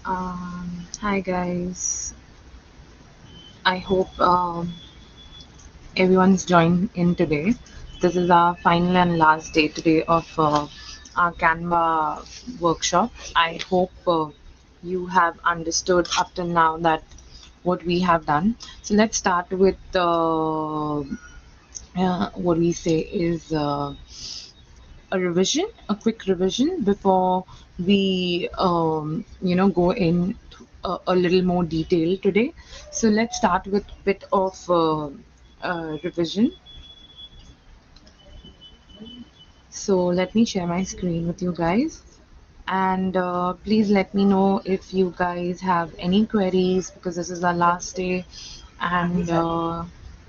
Hi guys. I hope everyone's joined in today. This is our final and last day today of our Canva workshop. I hope you have understood up till now that what we have done. So let's start with what we say is a revision, a quick revision before we, go in a little more detail today. So let's start with a bit of revision. So let me share my screen with you guys. And please let me know if you guys have any queries because this is our last day. And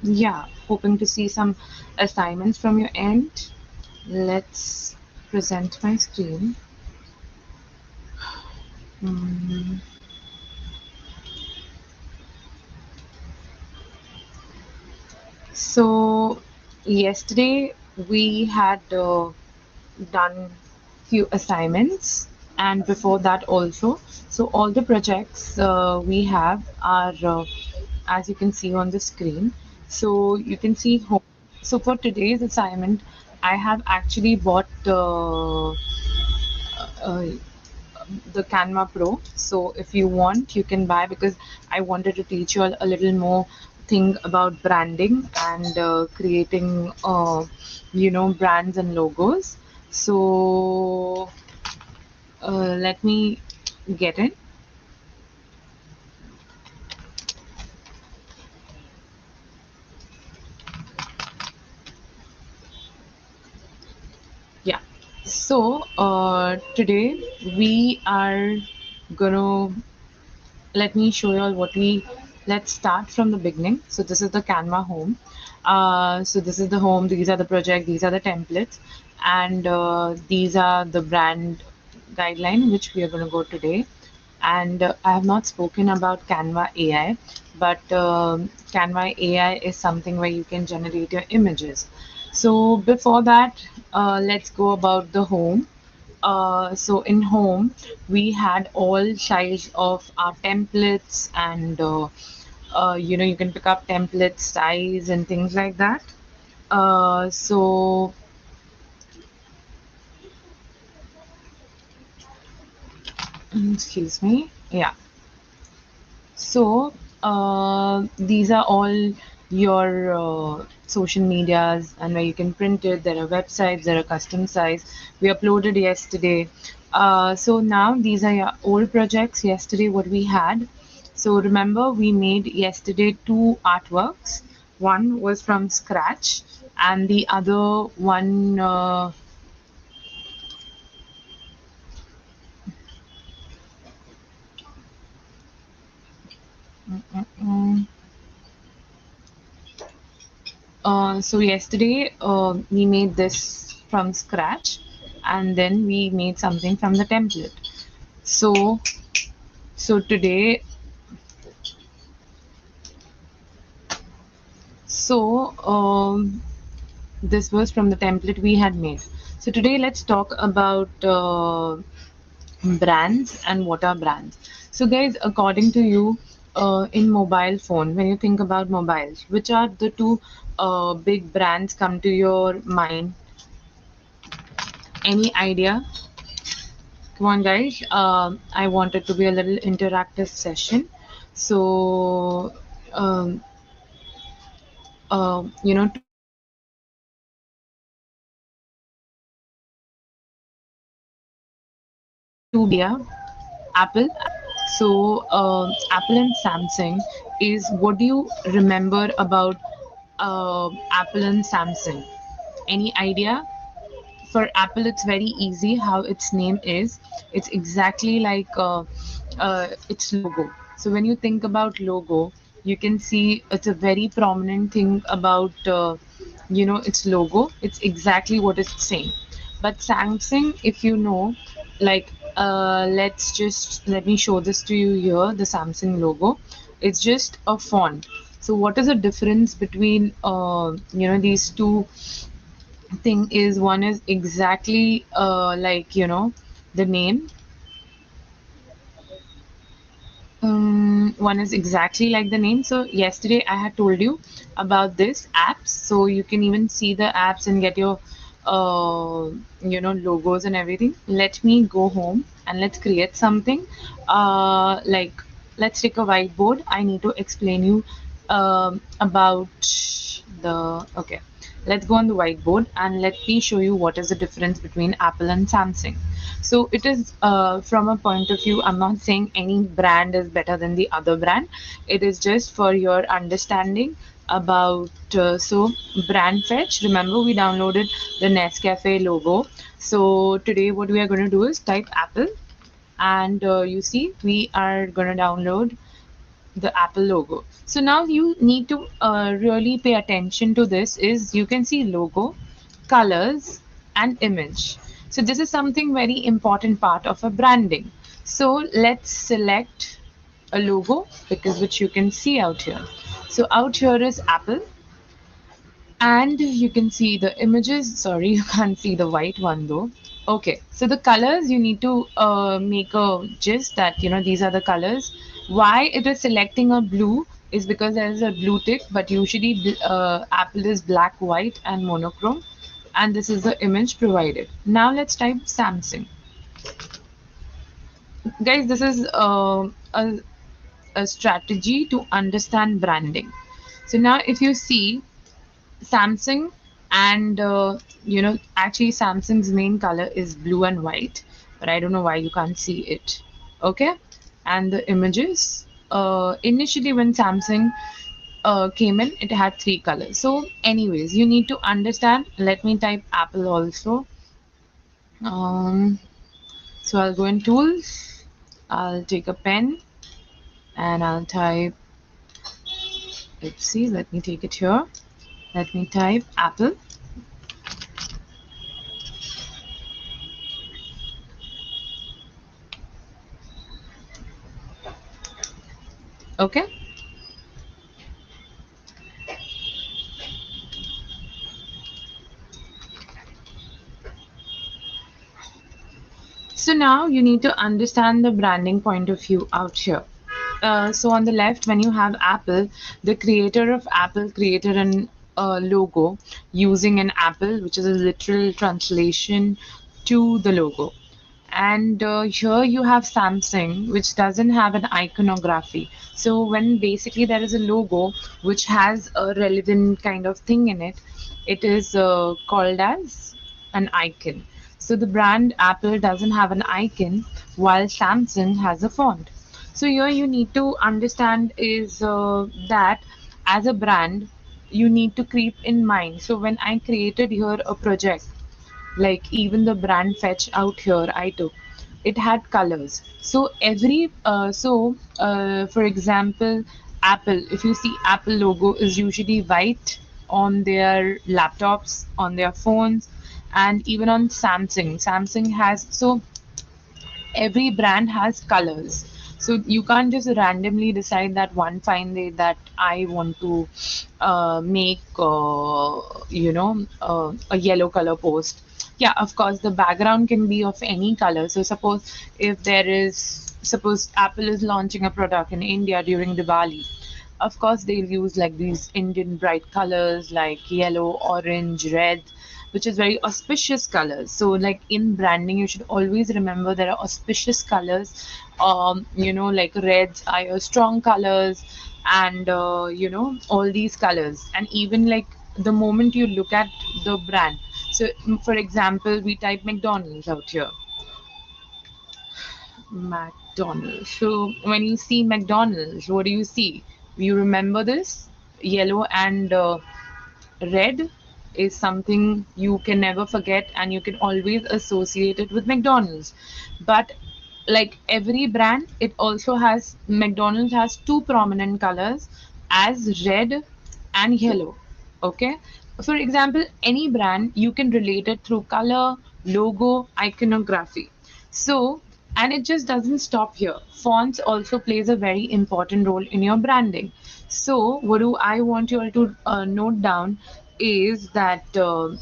yeah, hoping to see some assignments from your end. Let's present my screen. Hmm. So yesterday we had done few assignments and before that also. So all the projects we have are as you can see on the screen. So you can see home. So for today's assignment, I have actually bought uh, the Canva Pro. So if you want, you can buy because I wanted to teach you a little more thing about branding and creating, brands and logos. So let me get in. Yeah. So today we are gonna let me show you all what we let's start from the beginning. So this is the Canva home. So this is the home, these are the project, these are the templates, and these are the brand guideline which we are going to go today. And I have not spoken about Canva AI, but Canva AI is something where you can generate your images. So before that, let's go about the home. So in home, we had all size of our templates and you can pick up template size and things like that. So excuse me. Yeah. So these are all your social medias and where you can print it. There are websites, there are custom sites. We uploaded yesterday. So now these are your old projects. Yesterday, what we had. So remember, we made yesterday two artworks. One was from scratch, and the other one. Mm, so yesterday we made this from scratch and then we made something from the template. So so today so this was from the template we had made. So today let's talk about brands and what are brands. So guys, according to you, in mobile phone, when you think about mobiles, which are the two big brands come to your mind? Any idea? Come on, guys. I want it to be a little interactive session. So, um, to be Apple. So, Apple and Samsung is what do you remember about Apple and Samsung? Any idea? For Apple, it's very easy how its name is. It's exactly like its logo. So when you think about logo, you can see it's a very prominent thing about its logo. It's exactly what it's saying. But Samsung, if you know, like let me show this to you here. The Samsung logo, it's just a font. So what is the difference between these two thing is one is exactly like the name One is exactly like the name. So yesterday I had told you about this apps, so you can even see the apps and get your logos and everything. Let me go home and let's create something. Like let's take a whiteboard. I need to explain you about the okay. Let's go on the whiteboard and let me show you what is the difference between Apple and Samsung. So it is from a point of view, I'm not saying any brand is better than the other brand. It is just for your understanding about brand fetch. Remember we downloaded the Nescafe logo. So today what we are going to do is type Apple and you see we are going to download the Apple logo. So now you need to really pay attention to this is you can see logo, colors and image. So this is something very important part of a branding. So let's select a logo because which you can see out here. So out here is Apple and you can see the images. Sorry, you can't see the white one though. Okay, so the colors you need to make a gist that these are the colors. Why it is selecting a blue is because there is a blue tick, but usually Apple is black, white, and monochrome, and this is the image provided. Now let's type Samsung, guys. This is a strategy to understand branding. So now if you see Samsung and actually Samsung's main color is blue and white, but I don't know why you can't see it. Okay, and the images initially when Samsung came in, it had three colors. So, anyways, you need to understand. Let me type Apple also. Um, so I'll go in Tools. I'll take a pen and I'll type. Let's see. Let me take it here. Let me type Apple. Okay. So now you need to understand the branding point of view out here. So on the left, when you have Apple, the creator of Apple created an logo using an apple, which is a literal translation to the logo. And here you have Samsung, which doesn't have an iconography. So when basically there is a logo which has a relevant kind of thing in it, it is called as an icon. So the brand Apple doesn't have an icon, while Samsung has a font. So here you need to understand is that as a brand, you need to keep in mind. So when I created here a project, like even the brand fetch out here I took, it had colors. So for example, Apple, if you see Apple logo is usually white on their laptops, on their phones, and even on Samsung has, so every brand has colors. So you can't just randomly decide that one fine day that I want to make a yellow color post. Yeah, of course the background can be of any color. So suppose Apple is launching a product in India during Diwali, of course they'll use like these Indian bright colors like yellow, orange, red, which is very auspicious colors. So like in branding, you should always remember there are auspicious colors. Like reds are your strong colors, and all these colors. And even like the moment you look at the brand. So for example, we type McDonald's out here. McDonald's. So when you see McDonald's, what do you see? You remember this? Yellow and red is something you can never forget and you can always associate it with McDonald's. But like every brand, it also has, McDonald's has two prominent colors as red and yellow. Okay. For example, any brand you can relate it through color, logo, iconography. So, and it just doesn't stop here. Fonts also plays a very important role in your branding. So, what do I want you all to note down is that to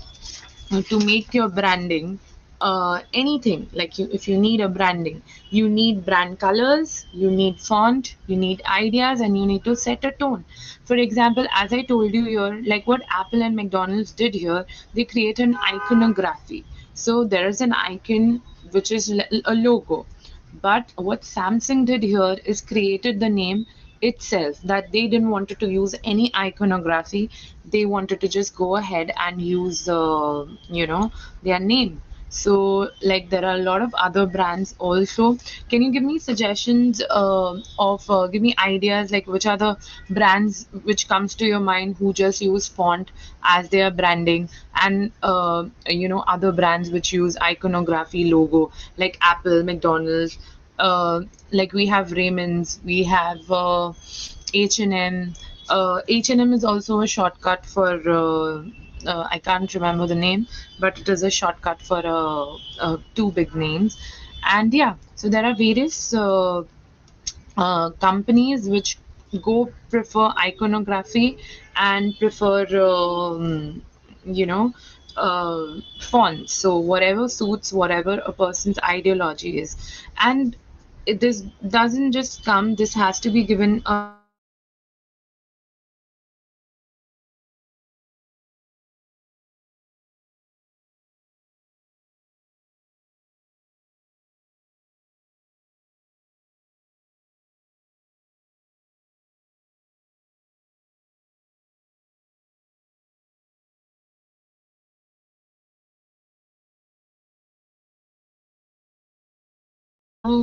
make your branding. anything like you, if you need a branding, you need brand colors, you need font, you need ideas, and you need to set a tone. For example, as I told you here, like what Apple and McDonald's did here, they create an iconography. So there is an icon which is a logo, but what Samsung did here is created the name itself, that they didn't want to use any iconography. They wanted to just go ahead and use their name. So like there are a lot of other brands also. Can you give me suggestions of give me ideas, like which are the brands which comes to your mind who just use font as their branding, and other brands which use iconography logo, like Apple, McDonald's, uh, like we have Raymond's, we have H&M. H&M is also a shortcut for I can't remember the name, but it is a shortcut for two big names. And yeah, so there are various companies which go prefer iconography and prefer you know fonts, so whatever suits whatever a person's ideology is. And this doesn't just come, this has to be given a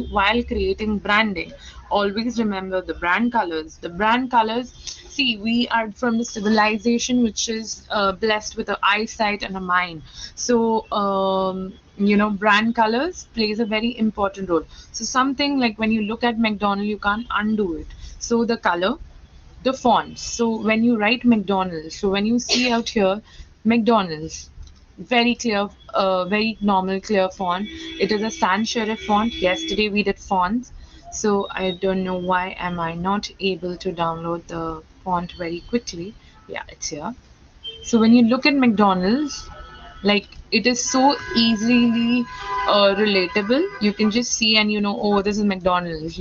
while creating branding, always remember the brand colors. The brand colors, see, we are from the civilization which is blessed with an eyesight and a mind. So, brand colors plays a very important role. So, something like when you look at McDonald's, you can't undo it. So, the color, the fonts. So when you write McDonald's, so when you see out here McDonald's, very clear, very normal, clear font. It is a sans serif font. Yesterday we did fonts, so I don't know why am I not able to download the font very quickly. Yeah, it's here. So when you look at McDonald's, like it is so easily relatable. You can just see and oh, this is McDonald's,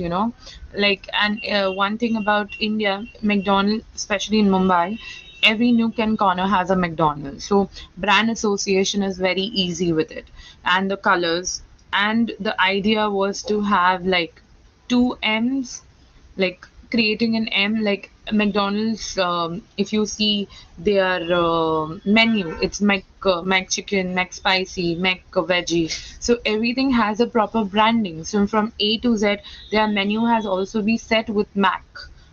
like. And one thing about India, McDonald's, especially in Mumbai, every nook and corner has a McDonald's. So brand association is very easy with it, and the colors. And the idea was to have like two M's, like creating an M, like McDonald's. If you see their menu, it's Mac chicken, Mac spicy, Mac veggie. So everything has a proper branding. So from A to Z, their menu has also been set with Mac.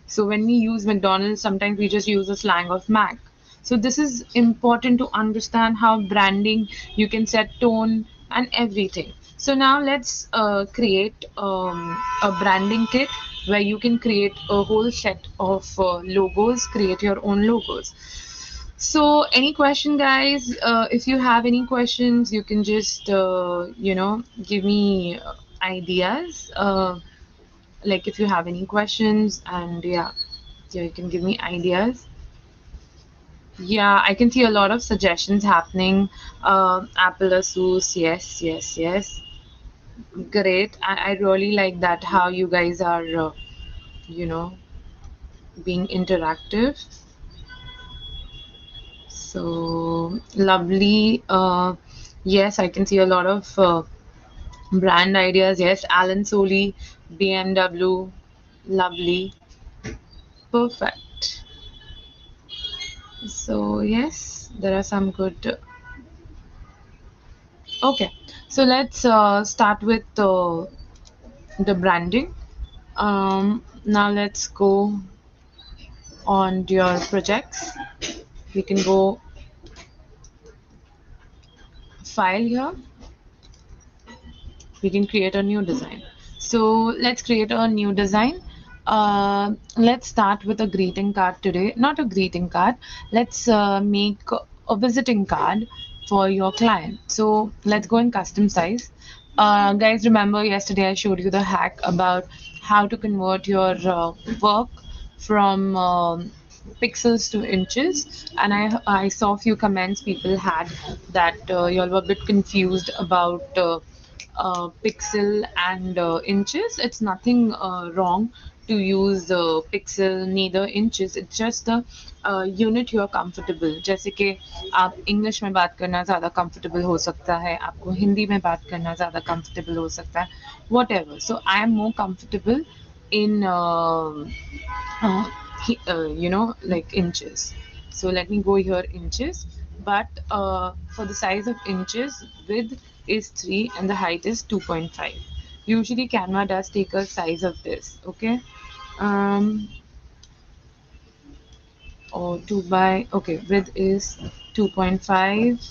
So when we use McDonald's, sometimes we just use the slang of Mac. So this is important to understand how branding, you can set tone and everything. So now let's create a branding kit where you can create a whole set of logos, create your own logos. So any question, guys? If you have any questions, you can just give me ideas. Like if you have any questions, and yeah, you can give me ideas. Yeah, I can see a lot of suggestions happening. Apple Asus, yes, yes, yes. Great. I really like that how you guys are, you know, being interactive. So lovely. Yes, I can see a lot of brand ideas. Yes, Alan Soli, BMW. Lovely. Perfect. So yes, there are some good. Okay, so let's start with the branding. Now let's go on to your projects. We can go file here. We can create a new design. So let's create a new design. Let's start with a greeting card today. Not a greeting card. Let's make a visiting card for your client. So let's go in custom size. Guys, remember yesterday I showed you the hack about how to convert your work from pixels to inches, and I saw a few comments people had that y'all were a bit confused about pixel and inches. It's nothing wrong to use pixel neither inches. It's just the unit you are comfortable. जैसे कि आप English में बात करना ज़्यादा comfortable हो सकता है, आपको हिंदी में बात करना ज़्यादा कंफर्टेबल हो सकता है, what ever. So I am more comfortable in like inches. So let me go here inches, but for the size of inches, width is 3 and the height is 2.5. Usually Canva does take a size of this, okay. um or 2 by, okay, width is 2.5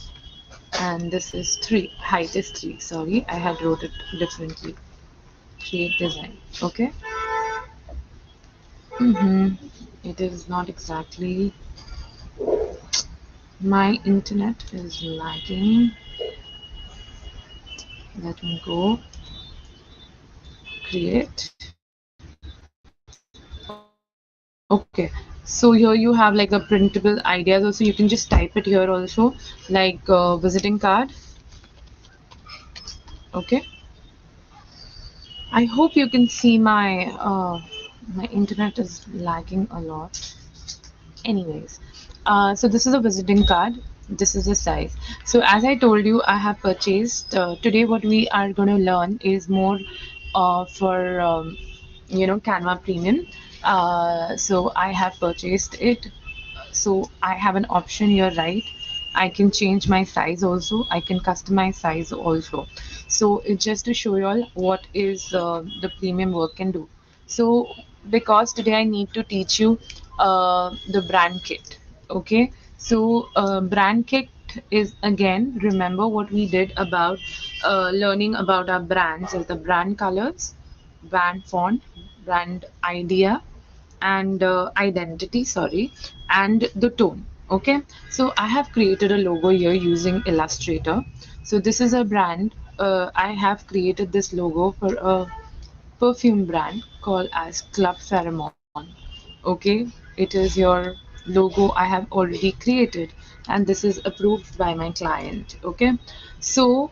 and this is 3, height is 3. Sorry, I had wrote it differently. Create design, okay. It is not exactly. My internet is lagging. Let me go. Create. Okay. So here you have like a printable ideas also. You can just type it here also, like visiting card. Okay. I hope you can see my internet is lagging a lot. Anyways, so this is a visiting card. This is the size. So as I told you, I have purchased today. What we are going to learn is more for Canva Premium. So I have purchased it. So I have an option here, right? I can change my size also. I can customize size also. So it's just to show you all what is the premium work can do. So because today I need to teach you the brand kit. Okay. So brand kit is, again, remember what we did about learning about our brands is the brand colors, brand font, brand idea, and identity, sorry, and the tone. Okay, so I have created a logo here using Illustrator. So this is a brand. I have created this logo for a perfume brand called as Club Pheromone. Okay, it is your logo I have already created, and this is approved by my client. Okay, so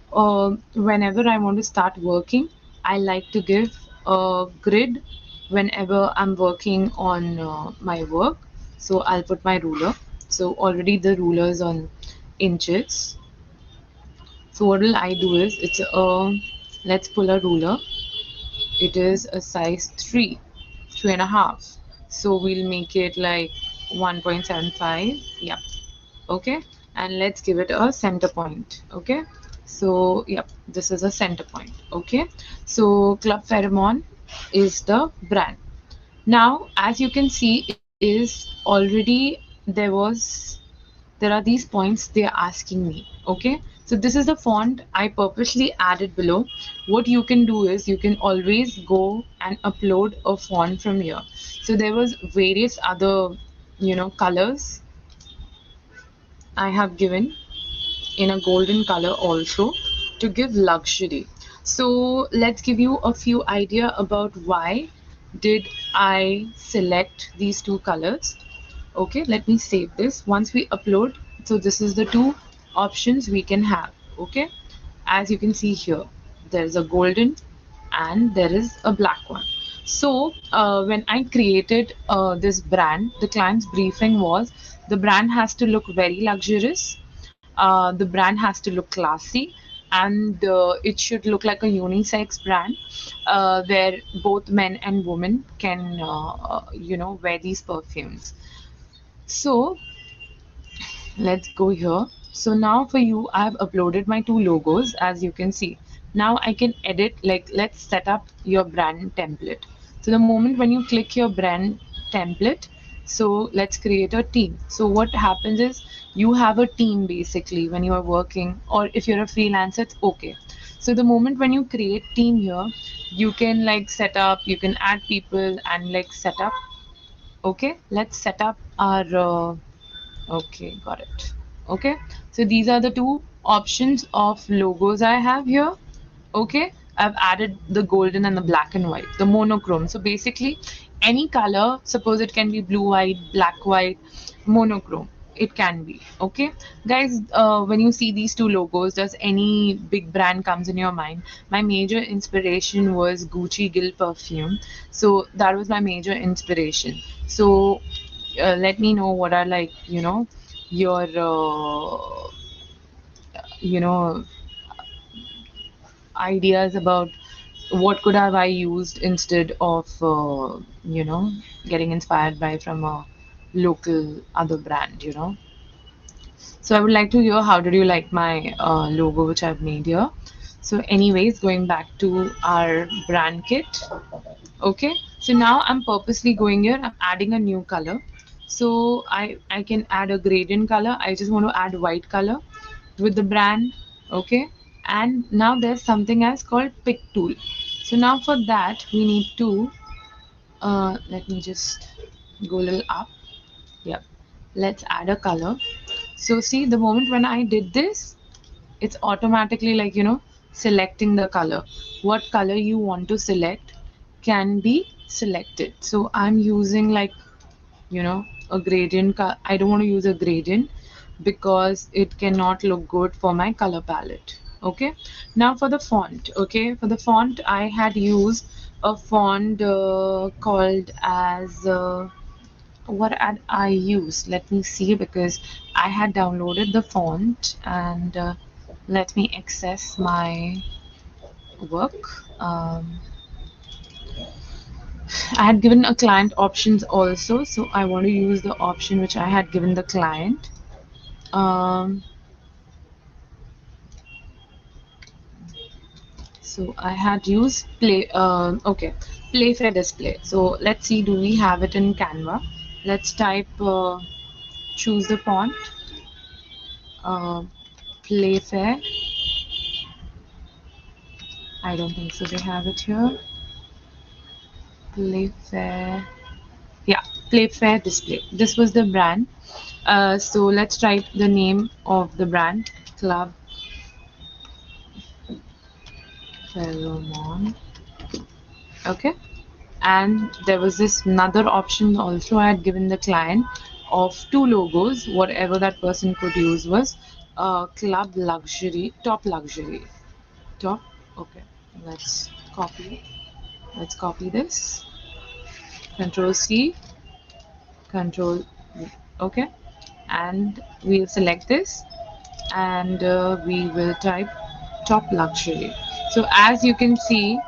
whenever I want to start working, I like to give a grid whenever I'm working on my work. So I'll put my ruler. So already the ruler is on inches. So what will I do is, it's a, let's pull a ruler. It is a size 3, 3.5. So we'll make it like 1.75. Yep. Okay. And let's give it a center point. Okay. So, yep, this is a center point. Okay. So Club Pheromone is the brand. Now, as you can see, is already there are these points they are asking me. Okay, so this is the font I purposely added below. What you can do is you can always go and upload a font from here. So there was various other colors I have given in a golden color also to give luxury. So let's give you a few idea about why did I select these two colors. Okay, let me save this. Once we upload, so this is the two options we can have. Okay, as you can see here, there is a golden and there is a black one. So when I created this brand, the client's briefing was the brand has to look very luxurious, the brand has to look classy, and it should look like a unisex brand where both men and women can wear these perfumes. So let's go here. So now for you, I have uploaded my two logos, as you can see. Now I can edit, like, let's set up your brand template. So the moment when you click your brand template, so let's create a team. So what happens is you have a team basically when you are working, or if you're a freelancer, it's okay. So the moment when you create team here, you can like set up, you can add people and like set up. Okay, let's set up our okay, got it. Okay, so these are the two options of logos I have here. Okay, I've added the golden and the black and white, the monochrome. So basically, any color. Suppose it can be blue white, black white, monochrome, it can be. Okay guys, when you see these two logos, does any big brand comes in your mind? My major inspiration was Gucci Gill perfume, so that was my major inspiration. So let me know what are, like, your you know ideas about what could have I used instead of getting inspired by from a local other brand. So I would like to hear how did you like my logo which I've made here. So anyways, going back to our brand kit. Okay, so now I'm purposely going here, I'm adding a new color. So I can add a gradient color. I just want to add white color with the brand. Okay, and now there's something else called pick tool. So now for that we need to let me just go a little up. Yep, let's add a color. So see, the moment when I did this, it's automatically, like, selecting the color. What color you want to select can be selected. So I'm using, like, a gradient. I don't want to use a gradient because it cannot look good for my color palette. Okay, now for the font. Okay, for the font I had used a font called as what had I used? Let me see, because I had downloaded the font, and let me access my work. I had given a client options also, so I want to use the option which I had given the client. Um, so I had used okay, Playfair display. So let's see, do we have it in Canva? Let's type, choose the font, uh, Playfair. I don't think so. They have it here. Playfair. Yeah, Playfair display. This was the brand. So let's type the name of the brand, Club Pheromone. Okay. And there was this another option also I had given the client of two logos. Whatever that person could use was Club Luxury, Top Luxury, Top. Okay. Let's copy. Let's copy this. Control C. Control. Okay, and we'll select this, and we will type top luxury. So as you can see,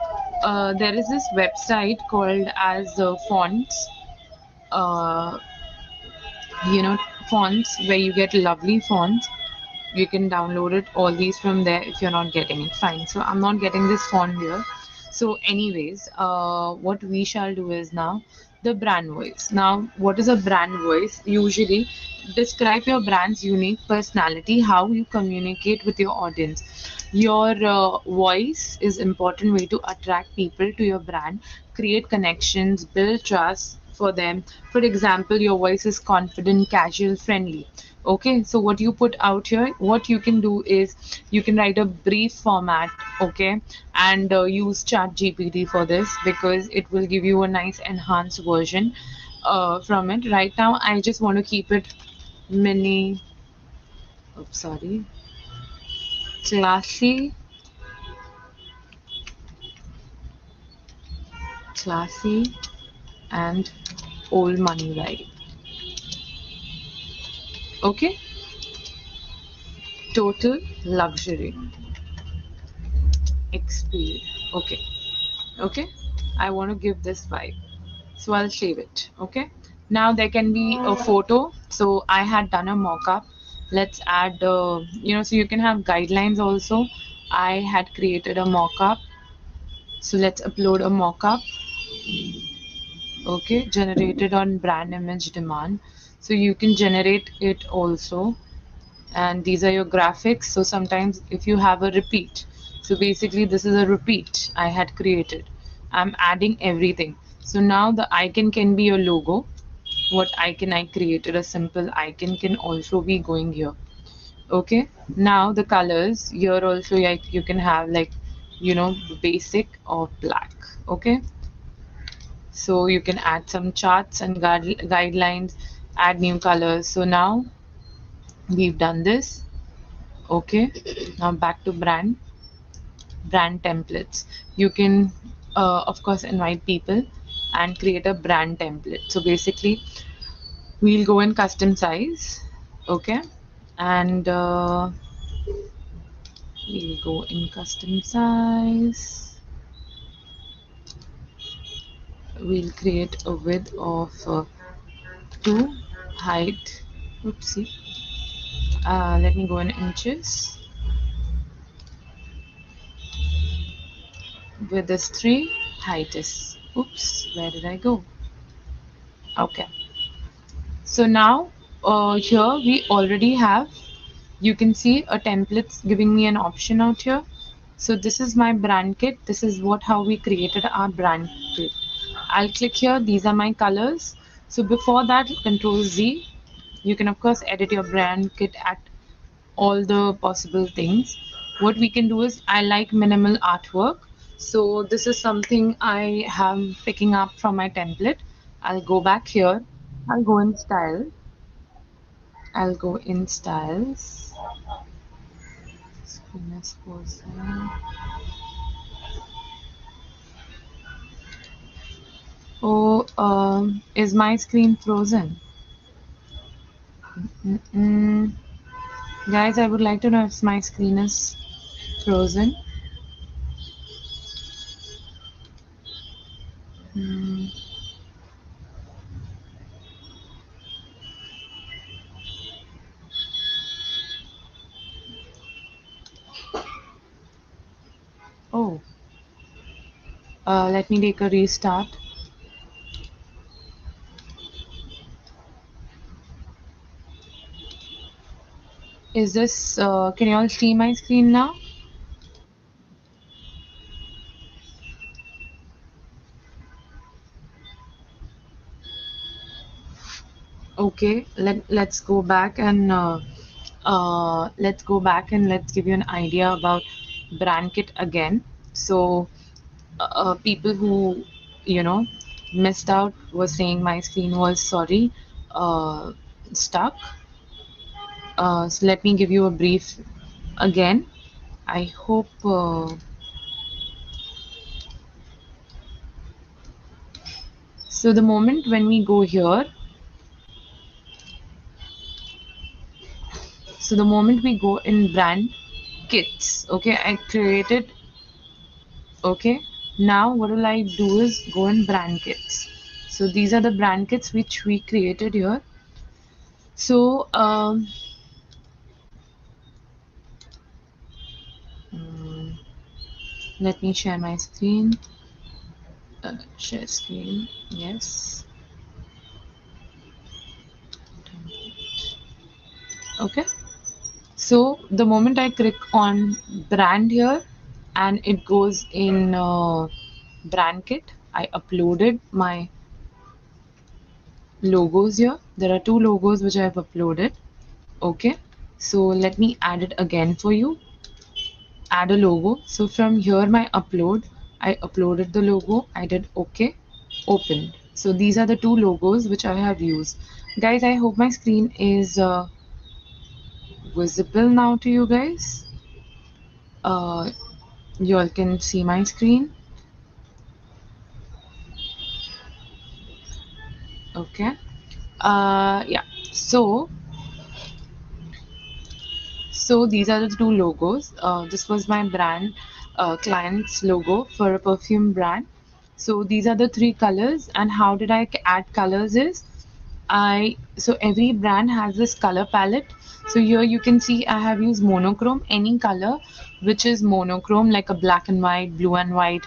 there is this website called as fonts, uh, you know fonts, where you get lovely fonts. You can download it, all these, from there. If you're not getting it, fine. So I'm not getting this font here. So anyways, what we shall do is now the brand voice. Now, what is a brand voice? Usually describe your brand's unique personality, how you communicate with your audience. Your voice is important way to attract people to your brand, create connections, build trust for them. For example, your voice is confident, casual, friendly. Okay, so what you put out here, what you can do is you can write a brief format. Okay, and use chat gpt for this, because it will give you a nice enhanced version from it. Right now I just want to keep it mini, sorry, classy, classy and old money vibe. Okay, total luxury experience. Okay, okay, I want to give this vibe, so I'll save it. Okay, now there can be a photo. So I had done a mock-up. Let's add so you can have guidelines also. I had created a mock-up, so let's upload a mock-up. Okay, generated on brand image demand, so you can generate it also. And these are your graphics. So sometimes if you have a repeat, so basically this is a repeat I had created. I'm adding everything. So now the icon can be your logo. What icon I created, a simple icon, can also be going here. Okay, now the colors here also, like, you can have, like, the basic or black. Okay, So you can add some charts and guidelines, add new colors. So now we've done this. Okay, now back to brand templates. You can of course invite people and create a brand template. So basically we'll go in custom size. Okay, and we'll go in custom size. We'll create a width of 2, height, oopsie, let me go in inches, width is 3, height is, oops, where did I go? Okay, so now here we already have, you can see a template's giving me an option out here. So this is my brand kit. This is how we created our brand kit. I'll click here. These are my colors. So before that, Control Z. You can of course edit your brand kit at all the possible things. What we can do is, I like minimal artwork. So this is something I am picking up from my template. I'll go back here. I'll go in style. I'll go in styles. Screen is frozen. Oh, is my screen frozen? Mm-mm. Guys, I would like to know if my screen is frozen. Mm. Oh, let me take a restart. Is this, can you all see my screen now? Okay, let's go back and let's give you an idea about brand kit again. So people who you know missed out were saying my screen was uh, stuck. So let me give you a brief again. I hope so. The moment when we go here, so the moment we go in brand kits, okay, I created. Okay, now what will I do is go in brand kits. So these are the brand kits which we created here. So mm, let me share my screen. Share screen. Yes. Okay. So the moment I click on brand here and it goes in brand kit, I uploaded my logos here. There are 2 logos which I have uploaded. Okay. So let me add it again for you. Add a logo. So from here my upload, I uploaded the logo, I did OK, opened. So these are the 2 logos which I have used. Guys, I hope my screen is visible now to you guys. You all can see my screen. Okay. Yeah. So these are the 2 logos. This was my brand client's logo for a perfume brand. So these are the 3 colors. And how did I add colors is, so every brand has this color palette. So here you can see I have used monochrome, any color which is monochrome, like a black and white, blue and white.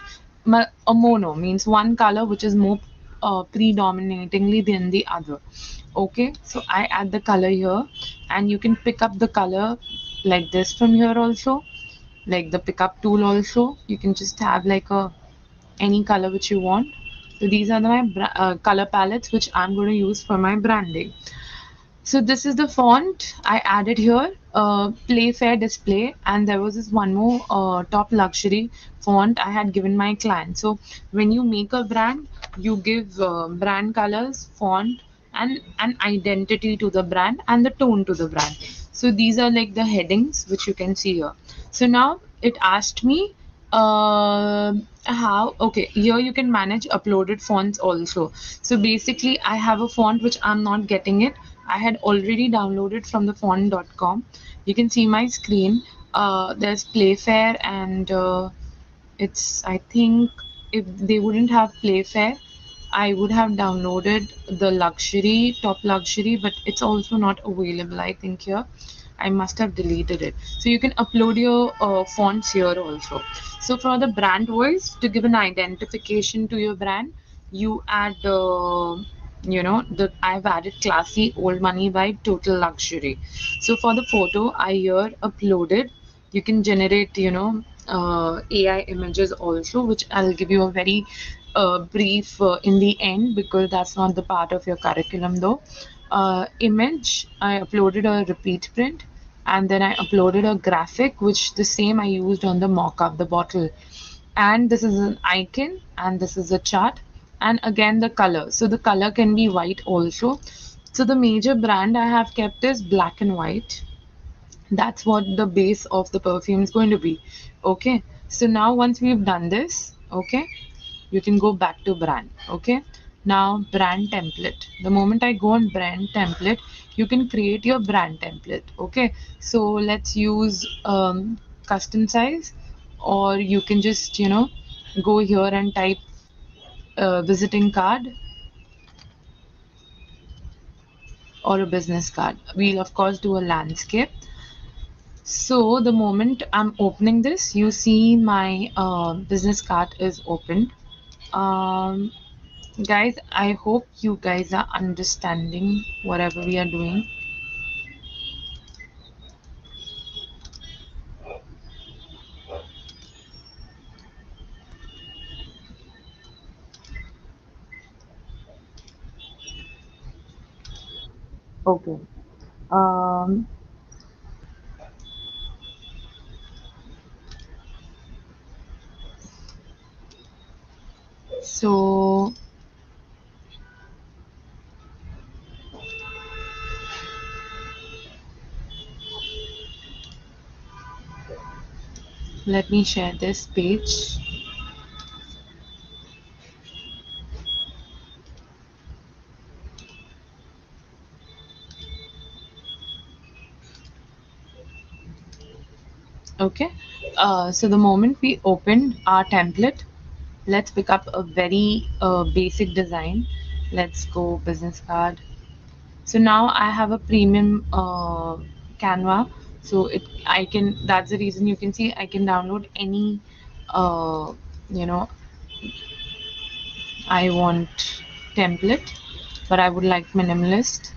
A mono means one color which is more predominatingly than the other. Okay, so I add the color here, and you can pick up the color like this from here also, like the pickup tool also. You can just have like a any color which you want. So these are my color palettes which I'm going to use for my branding. So this is the font I added here, Playfair display, and there was this one more top luxury font I had given my client. So when you make a brand, you give brand colors, font, and an identity to the brand and the tone to the brand. So these are like the headings which you can see here. So now it asked me how, okay, here you can manage uploaded fonts also. So basically I have a font which I'm not getting it. I had already downloaded from the font.com. You can see my screen. There's Playfair, and it's, I think, if they wouldn't have Playfair, I would have downloaded the luxury, top luxury, but it's also not available, I think, here. I must have deleted it. So you can upload your fonts here also. So for the brand voice, to give an identification to your brand, you add, the I've added classy old money vibe, total luxury. So for the photo, I here uploaded. You can generate, AI images also, which I'll give you a very brief in the end, because that's not the part of your curriculum though. Image, I uploaded a repeat print, and then I uploaded a graphic, which the same I used on the mock-up, the bottle. And this is an icon, and this is a chart, and again the color. So the color can be white also. So the major brand I have kept is black and white. That's what the base of the perfume is going to be. Okay, so now once we've done this, okay, you can go back to brand. Okay, now brand template. The moment I go on brand template, you can create your brand template. Okay, so let's use custom size, or you can just go here and type visiting card or a business card. We'll of course do a landscape. So the moment I'm opening this, you see my business card is opened. Um, Guys, I hope you guys are understanding whatever we are doing. Okay. Um, so let me share this page. Okay. So the moment we open our template, let's pick up a very basic design. Let's go business card. So now I have a premium Canva. So I can, that's the reason you can see I can download any, uh, you know, I want template, but I would like minimalist.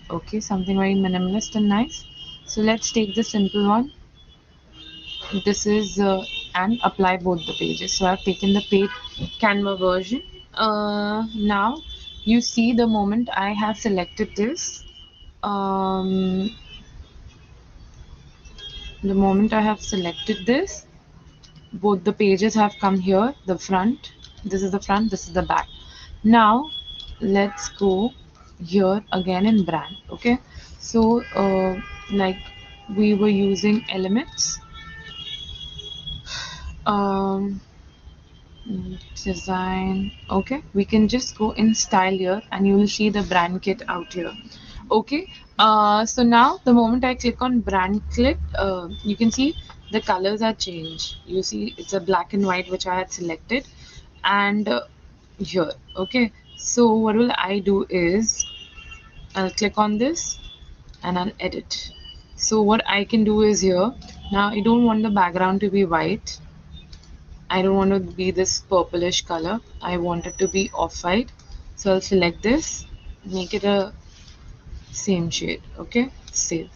Okay, something very minimalist and nice. So let's take the simple one. This is and apply both the pages. So I've taken the paid Canva version. Now you see the moment I have selected this. Um, the moment I have selected this, both the pages have come here. The front, this is the front, this is the back. Now let's go here again in brand. Okay, so like we were using elements, um design. Okay, we can just go in style here, and you will see the brand kit out here. Okay, so now the moment I click on brand kit, you can see the colors are changed. You see it's a black and white which I had selected, and here. Okay, so what will I do is I'll click on this and I'll edit. So what I can do is here, now I don't want the background to be white. I don't want to be this purplish color. I want it to be off-white. So I'll select this, make it a same shade. Okay, save.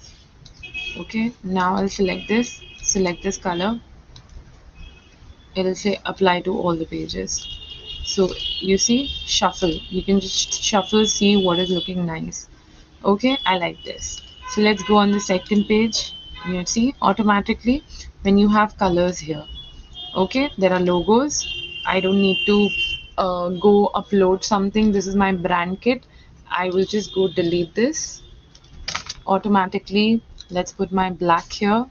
Okay, now I'll select this color. It'll say apply to all the pages. So you see, shuffle. You can just shuffle, see what is looking nice. Okay, I like this. So let's go on the second page. You see, automatically when you have colors here, okay, there are logos. I don't need to go upload something. This is my brand kit. I will just go delete this automatically. Let's put my black here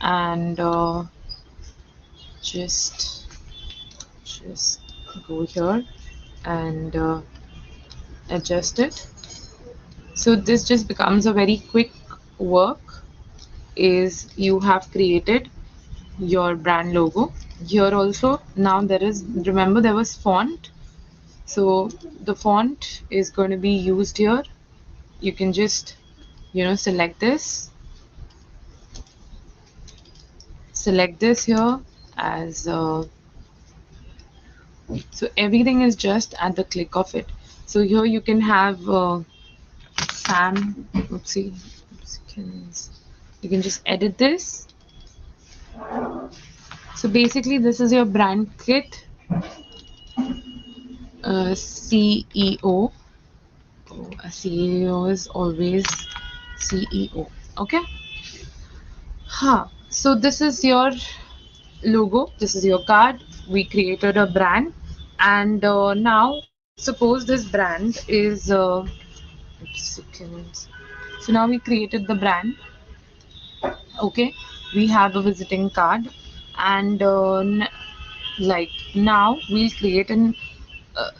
and just just go here and adjust it. So this just becomes a very quick work. Is you have created your brand logo here also. Now there is, remember there was font, so the font is going to be used here. You can just select this here as so everything is just at the click of it. So here you can have Sam, oopsie, seconds. You can just edit this. So basically this is your brand kit, CEO. A CEO is always CEO. Okay. So this is your logo. This is your card. We created a brand, and now suppose this brand is. Seconds. So now we created the brand. Okay, we have a visiting card, and like now we'll create an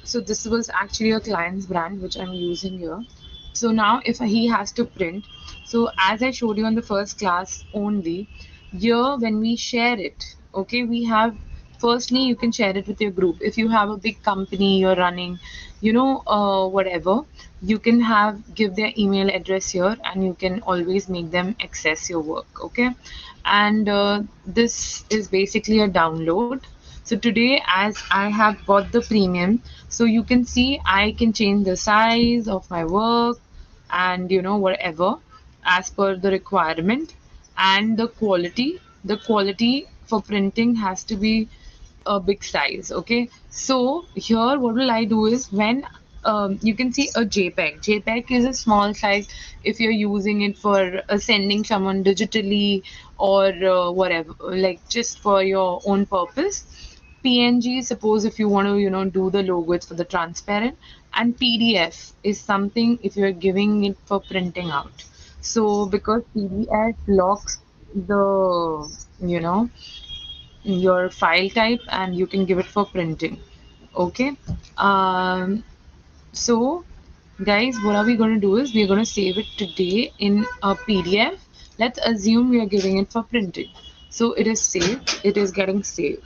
so this was actually a client's brand which I'm using here. So now if he has to print, so as I showed you on the first class only, here when we share it, okay, we have, firstly you can share it with your group. If you have a big company you're running, whatever, you can have give their email address here and you can always make them access your work. Okay, and this is basically a download. So today as I have bought the premium, so you can see I can change the size of my work and whatever as per the requirement. And the quality for printing has to be a big size. Okay, so here what will I do is when you can see a JPEG is a small size if you're using it for sending someone digitally or whatever, like just for your own purpose. PNG, suppose if you want to do the logo, it's for the transparent. And PDF is something if you're giving it for printing out. So because PDF locks the you know your file type and you can give it for printing. Okay, so guys, what are we going to do is we're going to save it today in a PDF. Let's assume we are giving it for printing, so it is saved, it is getting saved.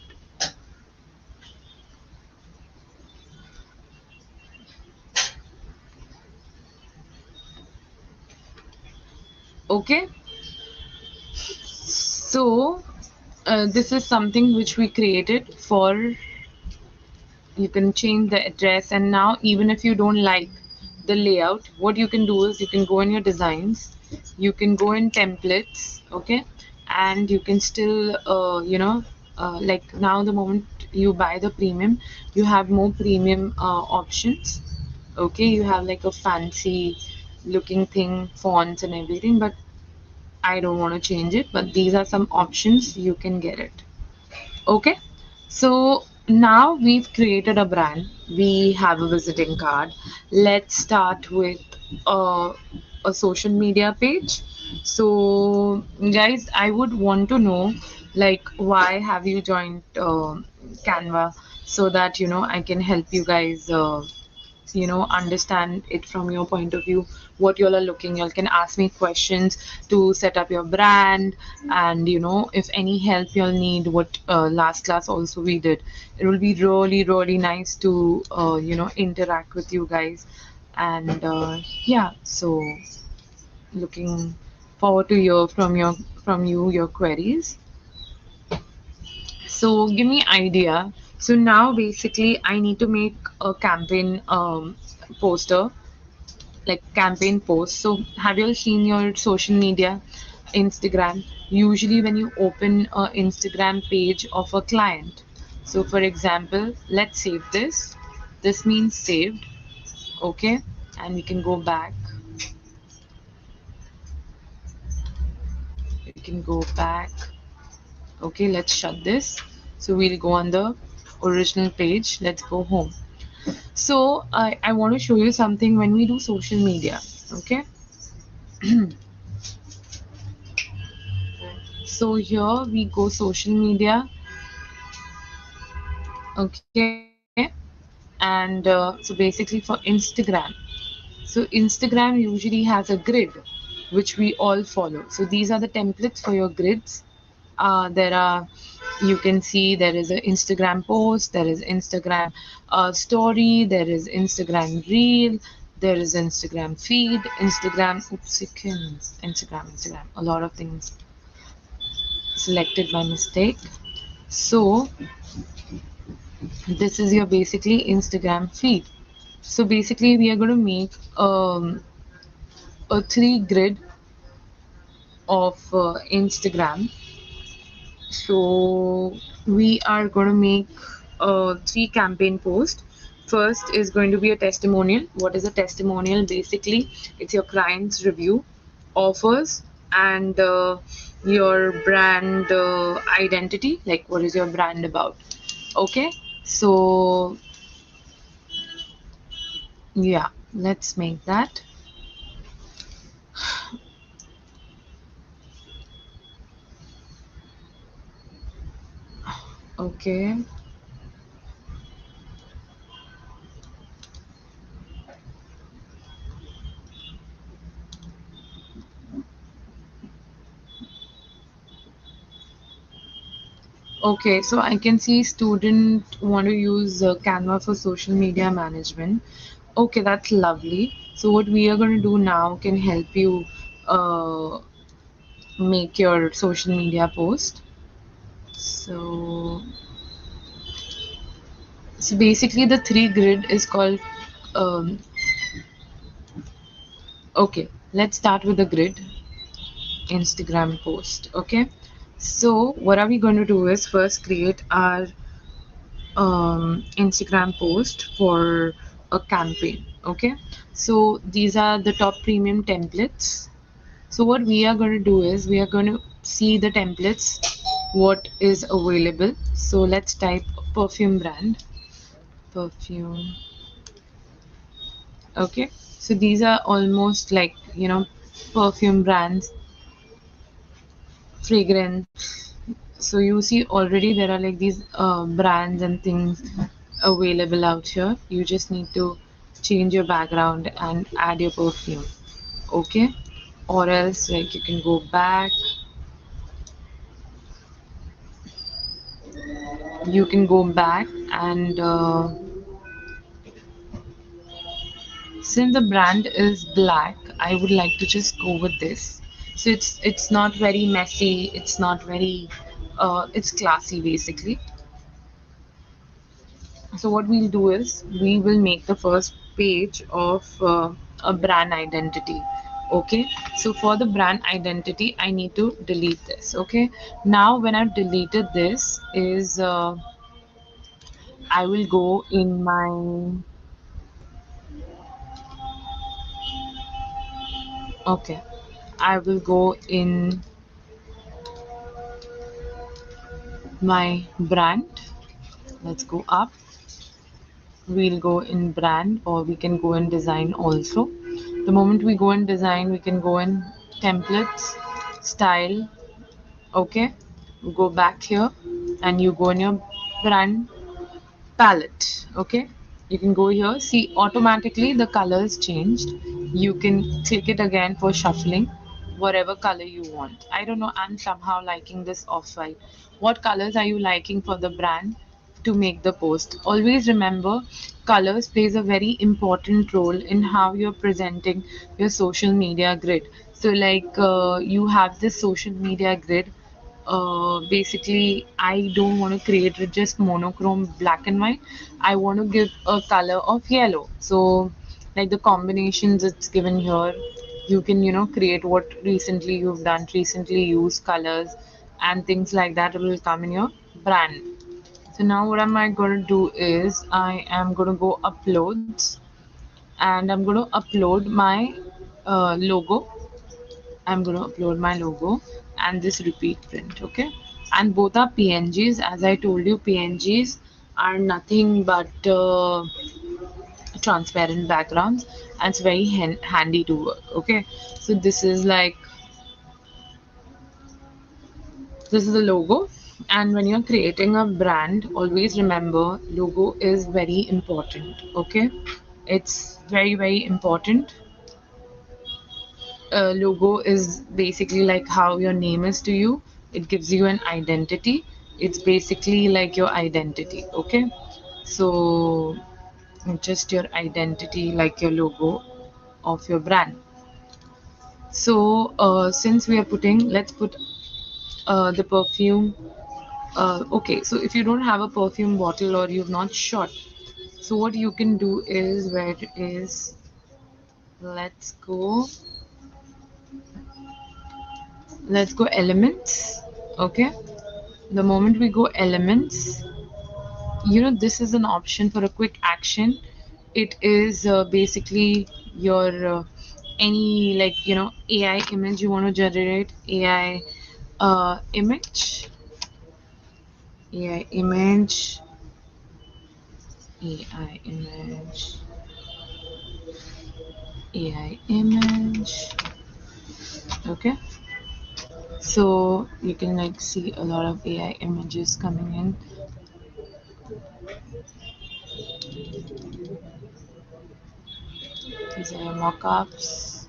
Okay, so this is something which we created for. You can change the address, and now even if you don't like the layout, what you can do is you can go in your designs, you can go in templates. Okay, and you can still like now the moment you buy the premium, you have more premium options. Okay, you have like a fancy looking thing, fonts and everything, but I don't want to change it, but these are some options you can get it. Okay, so now we've created a brand, we have a visiting card. Let's start with a, a social media page. So, guys, I would want to know like why have you joined Canva, so that I can help you guys understand it from your point of view, what you all are looking. You all can ask me questions to set up your brand, and if any help you'll need, what last class also we did, it will be really really nice to interact with you guys. And yeah, so looking forward to hear from you your queries. So give me idea. So now basically I need to make a campaign poster, like campaign post. So have you all seen your social media, Instagram? Usually when you open a Instagram page of a client. So for example, let's save this. This means saved. Okay, and we can go back. can go back. Okay, let's shut this. So we'll go on the original page. Let's go home. So I want to show you something when we do social media. Okay, so here we go social media. Okay, and so basically for Instagram. So Instagram usually has a grid which we all follow. So these are the templates for your grids. There are, you can see there is an Instagram post, there is Instagram story, there is Instagram reel, there is Instagram feed, Instagram, Instagram, a lot of things selected by mistake. So this is your basically Instagram feed. So basically we are going to make a three grid of Instagram. So we are going to make three campaign posts. First is going to be a testimonial. What is a testimonial? Basically, it's your client's review, offers, and your brand identity. Like, what is your brand about? Okay, so yeah, let's make that. Okay. Okay, so I can see student want to use Canva for social media management. Okay, that's lovely. So what we are going to do now can help you uh, make your social media post. So, so basically the three grid is called, um, okay, let's start with the grid Instagram post. Okay, so what are we going to do is first create our Instagram post for a campaign. Okay, so these are the top premium templates. So what we are going to do is we are going to see the templates, what is available. So let's type perfume brand, perfume. Okay, so these are almost like, perfume brands, fragrance. So you see already there are like these brands and things available out here. You just need to change your background and add your perfume. Okay, or else like you can go back, and since the brand is black, I would like to just go with this. So it's not very messy, it's not very it's classy basically. So what we'll do is we will make the first page of a brand identity. Okay, so for the brand identity I need to delete this. Okay, now when I've deleted this is I will go in my, okay, I will go in my brand. Let's go up. We'll go in brand, or we can go in design also. The moment we go in design, we can go in templates, style. Okay, you go back here and you go in your brand palette. Okay, you can go here, see automatically the colors changed. You can click it again for shuffling whatever color you want. I don't know, I'm somehow liking this off-white. What colors are you liking for the brand to make the post? Always remember, colors plays a very important role in how you're presenting your social media grid. So like you have this social media grid, basically I don't want to create it just monochrome black and white. I want to give a color of yellow. So like the combinations it's given here, you can create what recently you've done, recently used colors and things like that. It will come in your brand. So now what am I going to do is I am going to go uploads, and I'm going to upload my logo. I'm going to upload my logo, and this repeat print. Okay, and both are PNGs. As I told you, PNGs are nothing but transparent backgrounds, and it's very handy to work. Okay, so this is the logo. And when you're creating a brand, always remember logo is very important. Okay, it's very important. Logo is basically like how your name is to you. It gives you an identity. It's basically like your identity. Okay, so just your identity, like your logo of your brand. So since we are putting, let's put the perfume. Okay, so if you don't have a perfume bottle or you've not shot, so what you can do is, where is, let's go elements. Okay, the moment we go elements, this is an option for a quick action. It is basically your any, like, AI image you want to generate. Image, AI image, AI image, AI image. Okay, so you can like see a lot of AI images coming in. These are your mock-ups.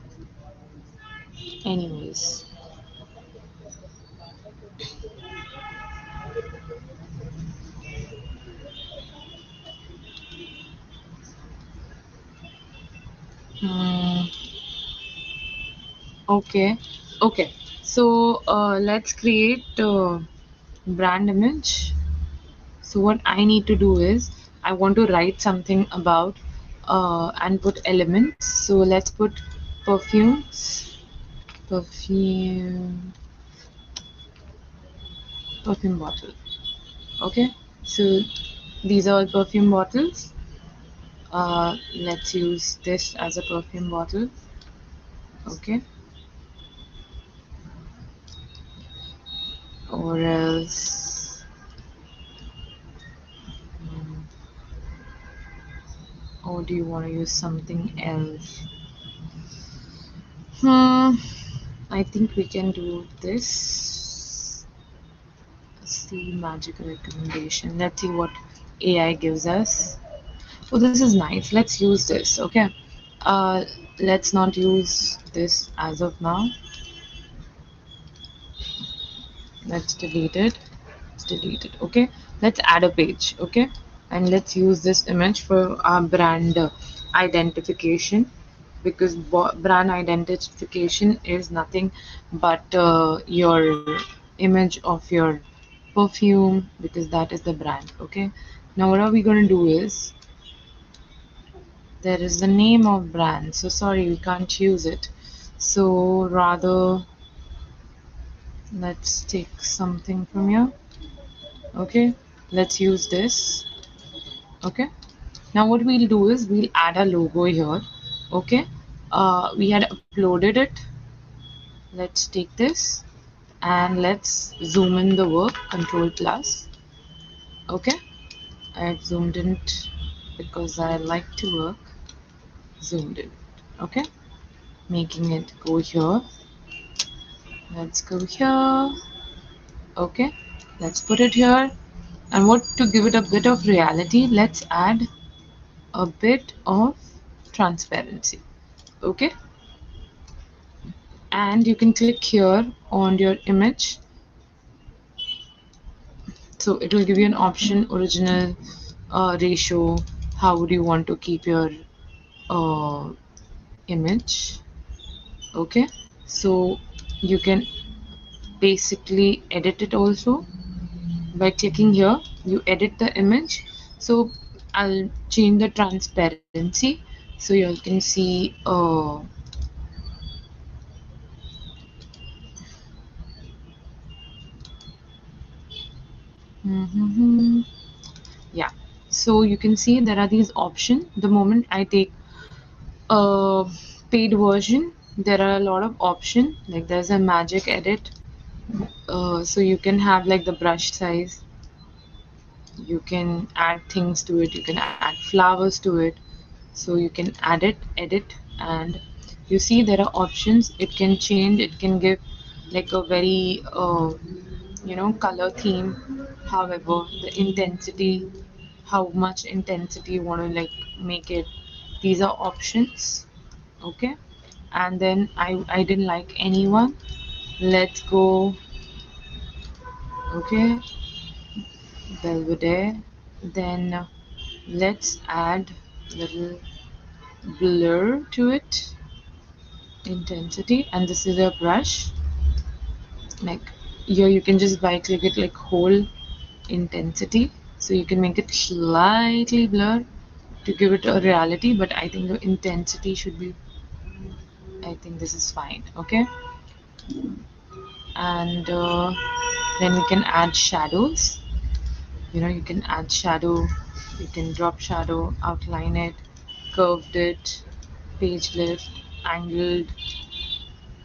Anyways, hmm, okay, okay. So let's create brand image. So what I need to do is, I want to write something about and put elements. So let's put perfumes, perfume, perfume bottle. Okay, so these are all perfume bottles. Let's use this as a perfume bottle. Okay, or else, or do you want to use something else? I think we can do this. See, magic recommendation. Let's see what AI gives us. Oh, this is nice. Let's use this. Okay. Uh, let's not use this as of now. Let's delete it. Let's delete it. Okay. Let's add a page. Okay. And let's use this image for our brand identification, because brand identification is nothing but your image of your perfume, because that is the brand. Okay, now what are we going to do is, there is the name of brand, so sorry, we can't use it. So rather, let's take something from here. Okay, let's use this. Okay, now what we'll do is, we'll add a logo here. Okay, we had uploaded it. Let's take this and let's zoom in the work, control plus. Okay, I've zoomed in it because I like to work. Zoomed in. Okay, making it go here. Let's go here. Okay, let's put it here. And what, to give it a bit of reality, let's add a bit of transparency. Okay, and you can click here on your image. So it will give you an option, original, ratio. How would you want to keep your uh, image? Okay, so you can basically edit it also by clicking here. You edit the image. So I'll change the transparency, so you can see yeah, so you can see there are these options. The moment I take a paid version, there are a lot of options, like there's a magic edit, So you can have like the brush size, you can add things to it, you can add flowers to it. So you can add it, edit, and you see there are options. It can change, it can give like a very color theme. However, the intensity, how much intensity you want to like make it, these are options. Okay, and then I didn't like anyone. Let's go. Okay, Belvedere. Then let's add little blur to it, intensity, and this is a brush. Like here you can just by click it, like whole intensity, so you can make it slightly blur to give it a reality, but I think the intensity should be, I think this is fine. Okay, and then we can add shadows. You can add shadow, you can drop shadow, outline it, curved it, page lift, angled,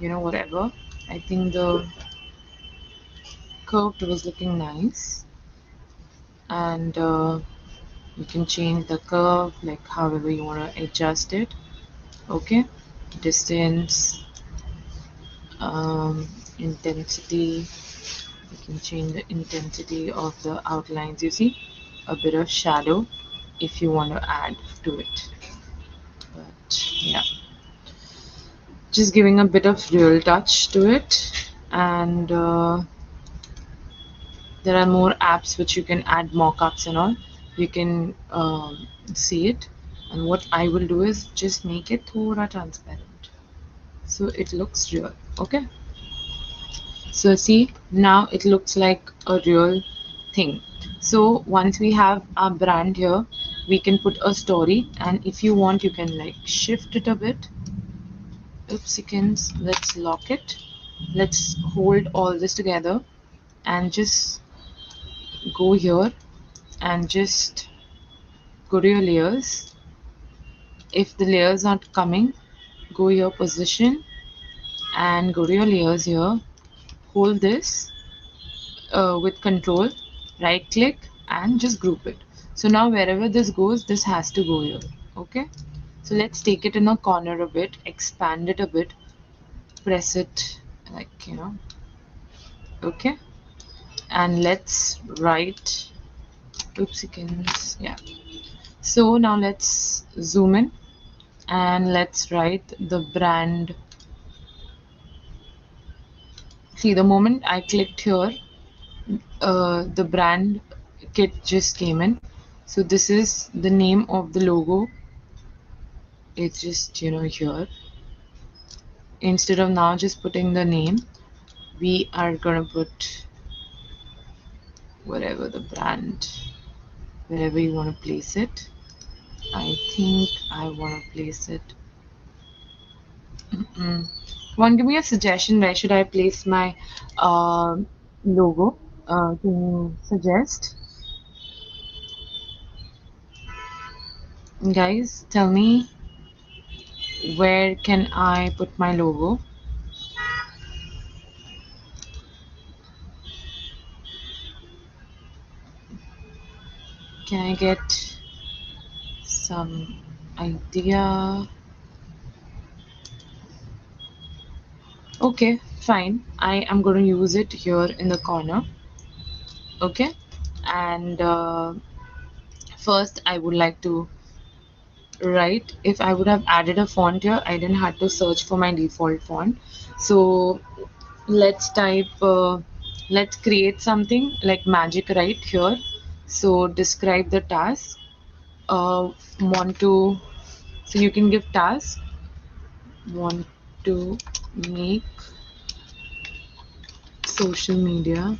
whatever. I think the curved was looking nice, and you can change the curve like however you want to adjust it. Okay, distance, intensity, you can change the intensity of the outlines. You see a bit of shadow if you want to add to it, but yeah, just giving a bit of real touch to it. And there are more apps which you can add mockups and all. You can see it, and what I will do is just make it thoda transparent so it looks real. Okay, so see, now it looks like a real thing. So once we have our brand here, we can put a story, and if you want you can like shift it a bit. Oopsikins, let's lock it. Let's hold all this together and just go here and just go to your layers. If the layers aren't coming, go your position and go to your layers here. Hold this with control, right click, and just group it. So now wherever this goes, this has to go here. Okay, so let's take it in a corner a bit, expand it a bit, press it like okay, and let's write oopsikins, yeah. So now let's zoom in and let's write the brand. See, the moment I clicked here, the brand kit just came in. So this is the name of the logo. It's just here. Instead of now just putting the name, we are gonna put whatever the brand, wherever you want to place it. I think I want to place it. Come on, give me a suggestion. Where should I place my uh, logo? Can you suggest? Guys, tell me, where can I put my logo? Can I get some idea? Okay, fine. I am going to use it here in the corner. Okay, and first I would like to write. If I would have added a font here, I didn't have to search for my default font. So let's type, let's create something like magic right here. So describe the task. Want to, so you can give task, want to make social media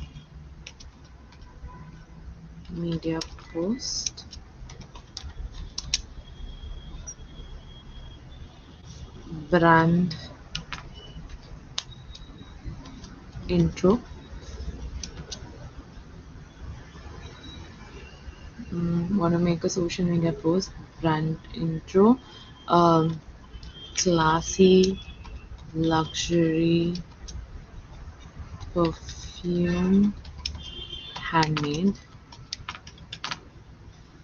post, brand intro, want to make a social media post, brand intro, um, classy, luxury, perfume handmade.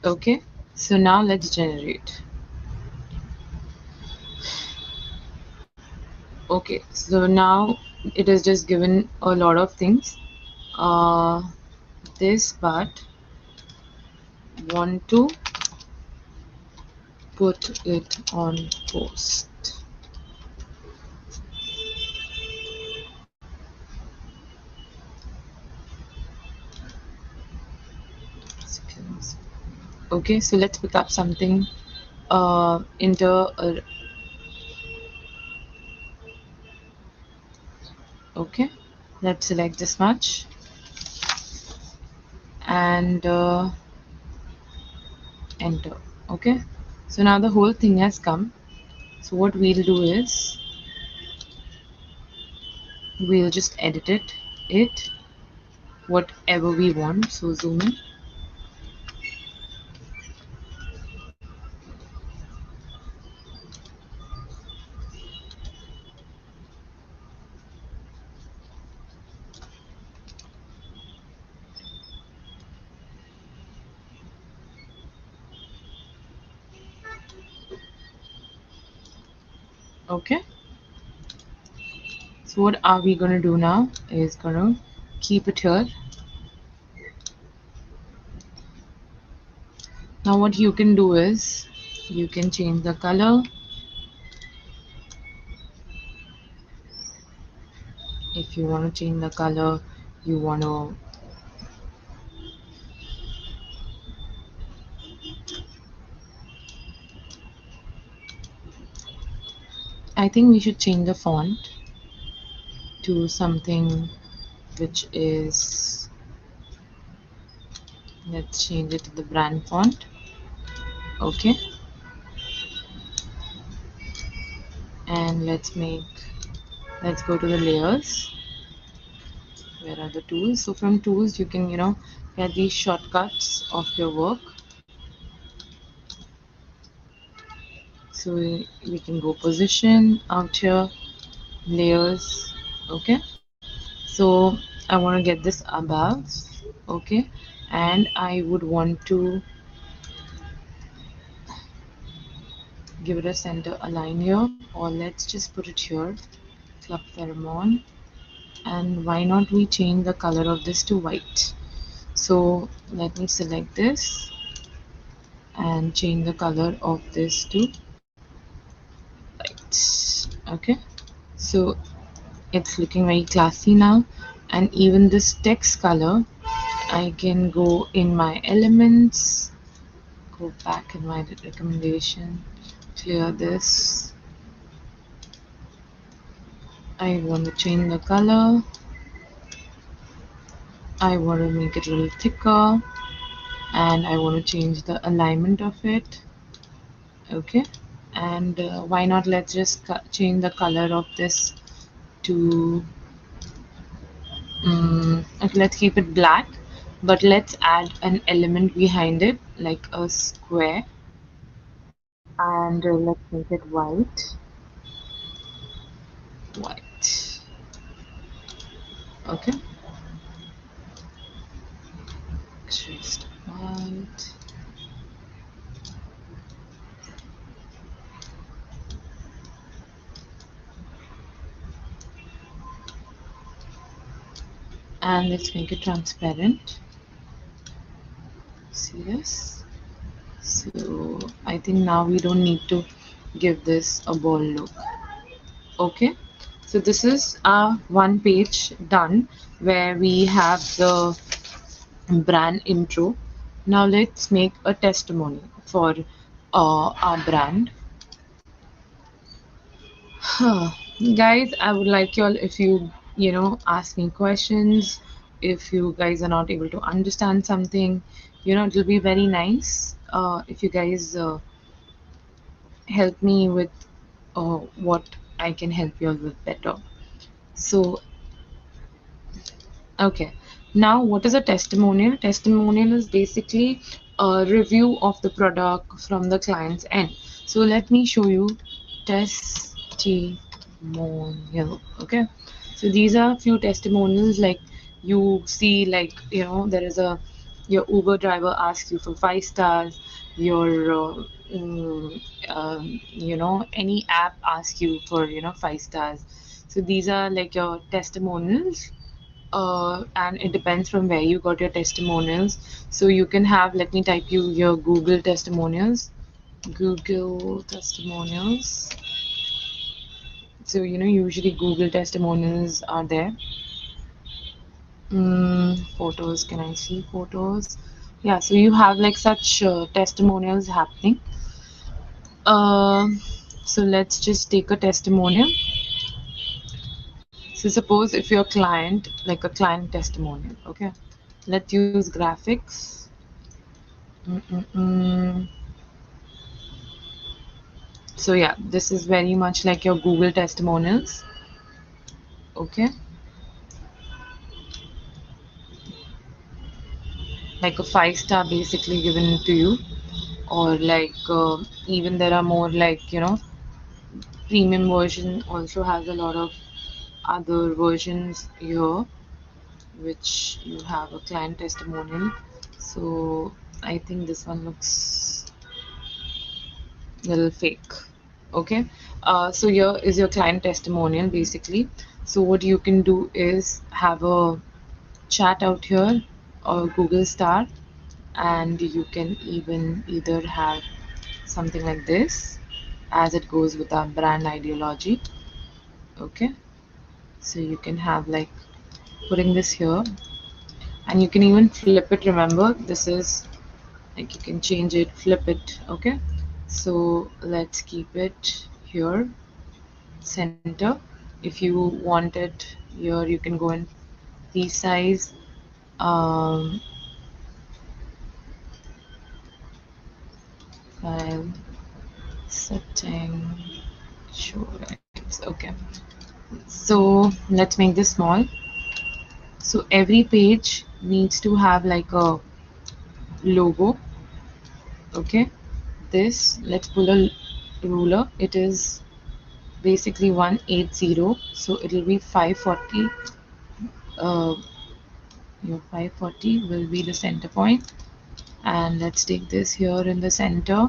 Okay, so now let's generate. Okay, so now it is just given a lot of things. Uh, this but want to put it on post. Okay, so let's pick up something inter okay, let's select this much and enter. Okay, so now the whole thing has come. So what we'll do is we'll just edit it whatever we want. So zoom in. Okay, so what are we gonna do now is gonna keep it here. Now what you can do is you can change the color. If you want to change the color, you want to I think we should change the font to something which is, let's change it to the brand font. Okay, and let's go to the layers. Where are the tools? So from tools you can get these shortcuts of your work. So we can go position out here, layers. Okay, so I want to get this above. Okay, and I would want to give it a center align here, or let's just put it here, club pheromone. And why not we change the color of this to white? So let me select this and change the color of this to white. Okay, so it's looking very classy now. And even this text color, I can go in my elements, go back in my recommendation, clear this. I want to change the color. I want to make it a little thicker, and I want to change the alignment of it. Okay, and why not let's just change the color of this to okay, let's keep it black, but let's add an element behind it like a square, and let's make it white. Okay, just white. And let's make it transparent. See this? So I think now we don't need to give this a ball look. Okay, so this is our one page done where we have the brand intro. Now let's make a testimony for our brand. Guys, I would like y'all, if you ask me questions, if you guys are not able to understand something, it'll be very nice if you guys help me with what I can help you all with better. So, okay. Now, what is a testimonial? Testimonial is basically a review of the product from the client's end. So let me show you testimonial. Okay. So these are few testimonials, like you see, like there is a your Uber driver asks you for 5 stars, your any app asks you for 5 stars. So these are like your testimonials, and it depends from where you got your testimonials. So you can have, let me type you your Google testimonials. Google testimonials. So usually Google testimonials are there. Photos. Can I see photos? Yeah. So you have like such testimonials happening. Um, so let's just take a testimonial. So suppose if you're a client, like a client testimonial, okay? Let's use graphics. Mm-mm-mm. So yeah, this is very much like your Google testimonials, okay? Like a 5 star basically given to you, or like even there are more, like premium version also has a lot of other versions here, which you have a client testimonial. So I think this one looks a little fake. Okay. So here is your client testimonial basically. So what you can do is have a chat out here or Google Star, and you can even either have something like this, as it goes with our brand ideology. Okay. So you can have like putting this here, and you can even flip it. Remember, this is like you can change it, flip it. Okay. So let's keep it here, center. If you want it here, you can go in resize, um, file, setting, show rights. Okay. So let's make this small. So every page needs to have like a logo. Okay. This, let's pull a ruler. It is basically 180, so it'll be 540. uh, your 540 will be the center point, and let's take this here in the center.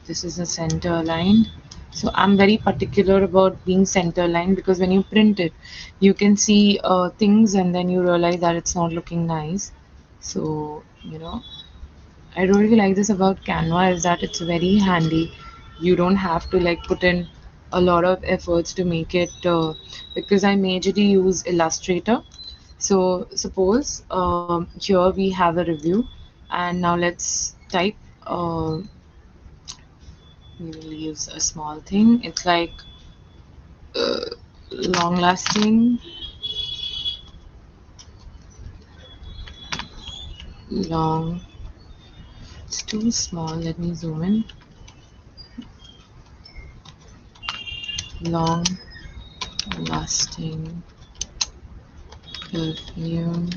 This is the center line. So I'm very particular about being center line, because when you print it, you can see things and then you realize that it's not looking nice. So I really like this about Canva is that it's very handy. You don't have to like put in a lot of efforts to make it, because I majorly use Illustrator. So suppose here we have a review, and now let's type. We will use a small thing. It's like uh, long lasting, long. It's too small. Let me zoom in. Long lasting perfume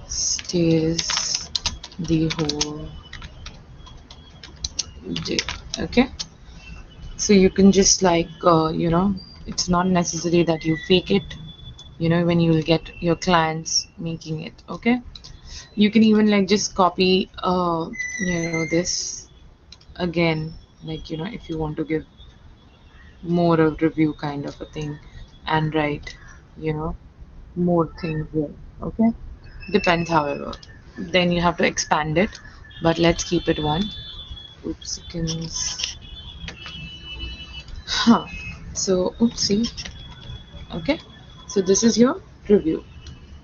stays the whole day. Okay. So you can just like it's not necessary that you fake it. When you will get your clients making it. Okay. You can even like just copy this again, like if you want to give more of review kind of a thing, and write you know more things here. Okay. Depends, however, then you have to expand it, but let's keep it one. Oopsikins. Huh. So oopsie. Okay. So this is your review.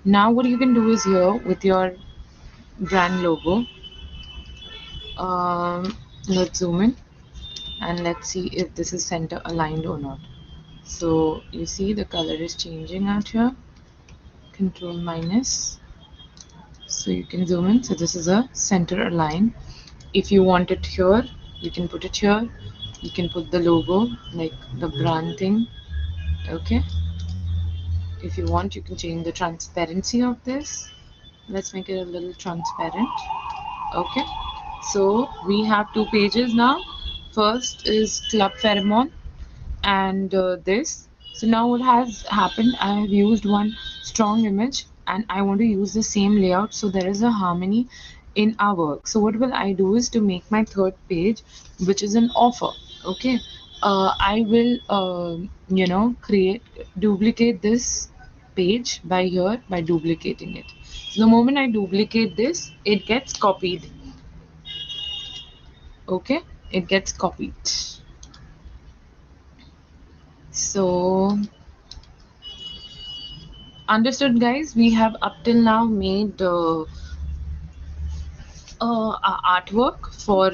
Now what you can do is here with your brand logo, let's zoom in and let's see if this is center aligned or not. So you see the color is changing out here. Control minus. So you can zoom in. So this is a center align. If you want it here, you can put it here. You can put the logo, like the brand thing. Okay. If you want, you can change the transparency of this. Let's make it a little transparent. Okay. So we have two pages now. First is Club Pheromone, and this. So now what has happened, I have used one strong image and I want to use the same layout so there is a harmony in our work. So what will I do is to make my third page, which is an offer. Okay. I will, create, duplicate this page by here by duplicating it. So the moment I duplicate this, it gets copied. Okay. It gets copied. So understood, guys. We have up till now made artwork for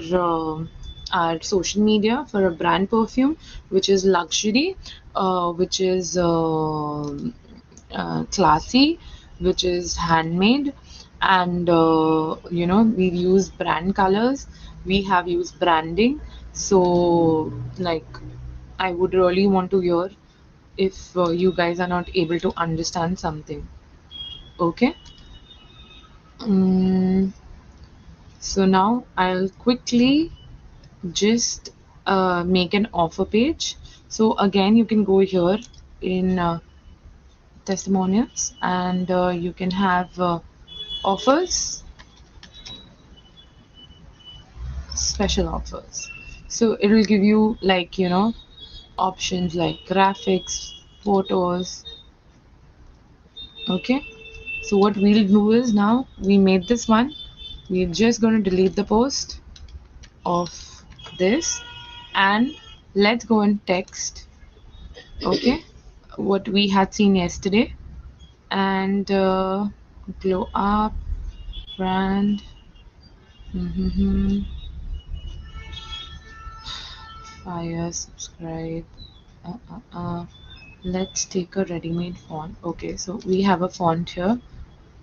our social media for a brand perfume, which is luxury, which is classy, which is handmade, and we've used brand colors. We have used branding. So, like, I would really want to hear if you guys are not able to understand something. Okay. Mm, so now I'll quickly just make an offer page. So again, you can go here in testimonials and you can have offers, special offers. So it will give you like, options like graphics, photos. Okay. So what we'll do is now we made this one. We're just going to delete the post of this and let's go and text. Okay. What we had seen yesterday and glow up brand, mm-hmm, fire subscribe, uh, uh, uh. Let's take a ready-made font. Okay, so we have a font here,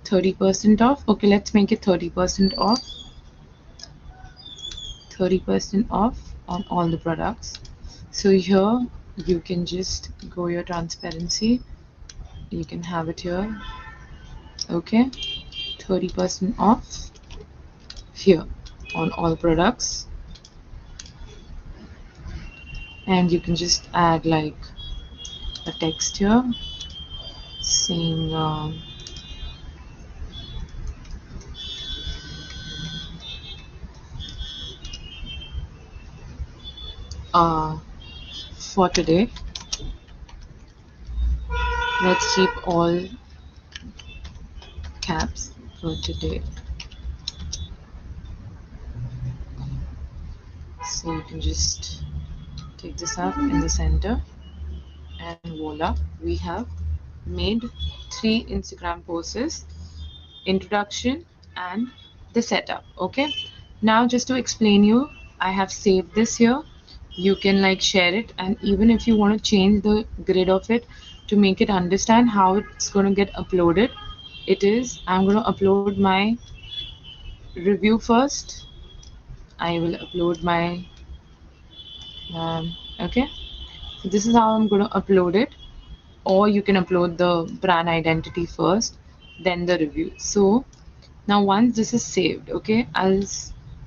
30% off. Okay, let's make it 30% off, 30% off on all the products. So here you can just go your transparency, you can have it here. Okay, 30% off here on all products, and you can just add like a text here saying uh, for today, let's keep all caps for today. So you can just take this up in the center and voila, we have made 3 Instagram posts: introduction and the setup. Okay, now just to explain you, I have saved this here. You can like share it, and even if you want to change the grid of it to make it understand how it's going to get uploaded, it is, I'm going to upload my review first. I will upload my okay, so this is how I'm going to upload it, or you can upload the brand identity first, then the review. So now once this is saved, okay, I'll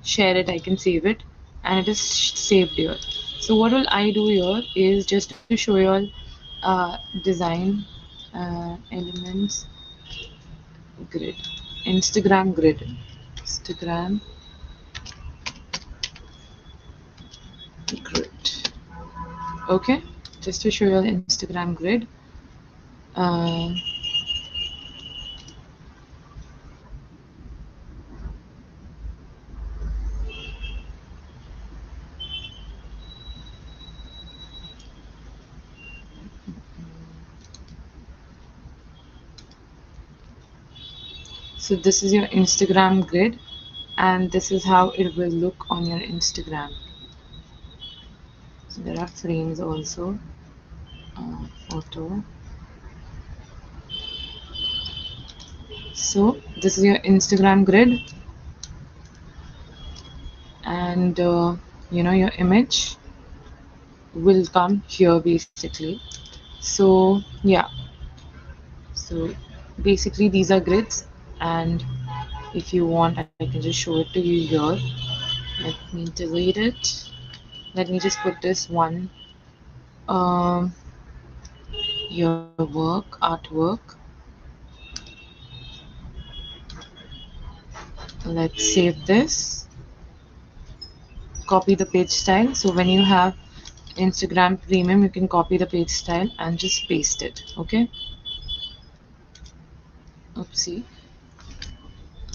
share it, I can save it, and it is saved here. So what will I do here is just to show you all design elements grid, Instagram grid, Instagram grid. Okay, just to show you all Instagram grid. Uh, so this is your Instagram grid, and this is how it will look on your Instagram. So there are frames also, photo. So this is your Instagram grid, and your image will come here basically. So yeah, so basically these are grids, and if you want I can just show it to you here. Let me delete it. Let me just put this one. um your work, artwork. Let's save this. Copy the page style. So when you have Instagram Premium, you can copy the page style and just paste it. Okay. Oopsie.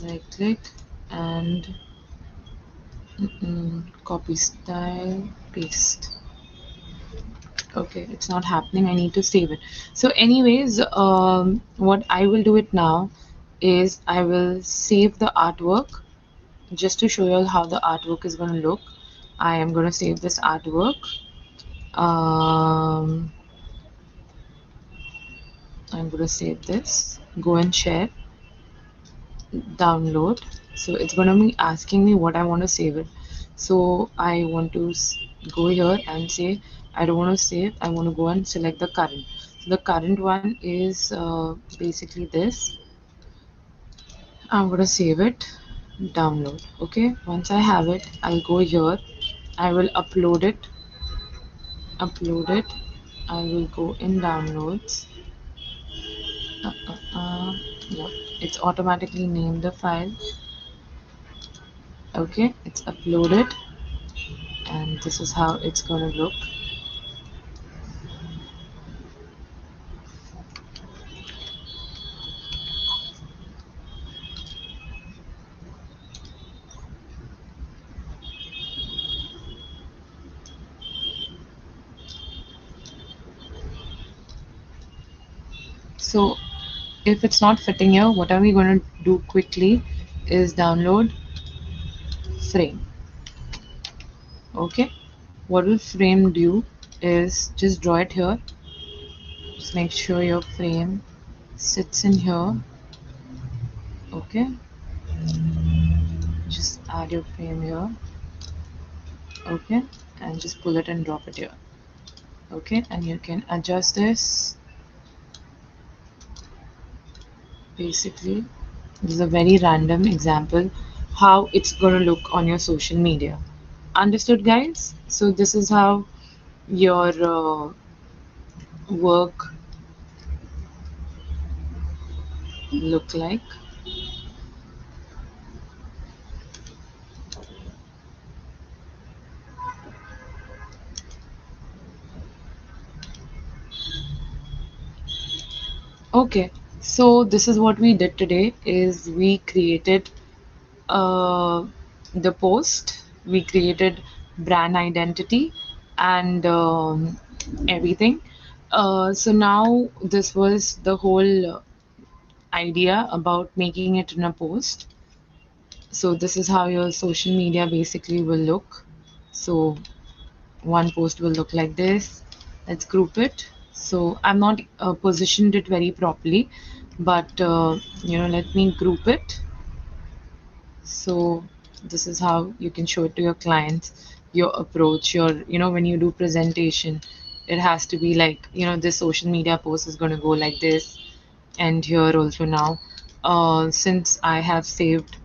Right click and copy style, paste. Okay, it's not happening. I need to save it. So, anyways, what I will do it now is I will save the artwork just to show you all how the artwork is going to look. I am going to save this artwork. Um, I'm going to save this. Go and share, download. So it's going to be asking me what I want to save it. So I want to go here and say I don't want to save. I want to go and select the current. So the current one is basically this. I'm going to save it, download. Okay, once I have it, I'll go here. I will upload it. I will go in downloads. Uh, uh, uh, yeah, it's automatically named the file. Okay, it's uploaded, and this is how it's gonna look. So if it's not fitting here, what are we going to do quickly is download frame. Okay, what will frame do is just draw it here. Just make sure your frame sits in here. Okay, just add your frame here. Okay, and just pull it and drop it here. Okay, and you can adjust this. Basically, this is a very random example how it's going to look on your social media. Understood, guys? So this is how your work look like. Okay, so this is what we did today is we created uh, the post, we created brand identity and everything. So now this was the whole idea about making it in a post. So this is how your social media basically will look. So one post will look like this. Let's group it. So I'm not positioned it very properly, but let me group it. So this is how you can show it to your clients, your approach, when you do presentation, it has to be like, this social media post is going to go like this. And here also now, since I have saved,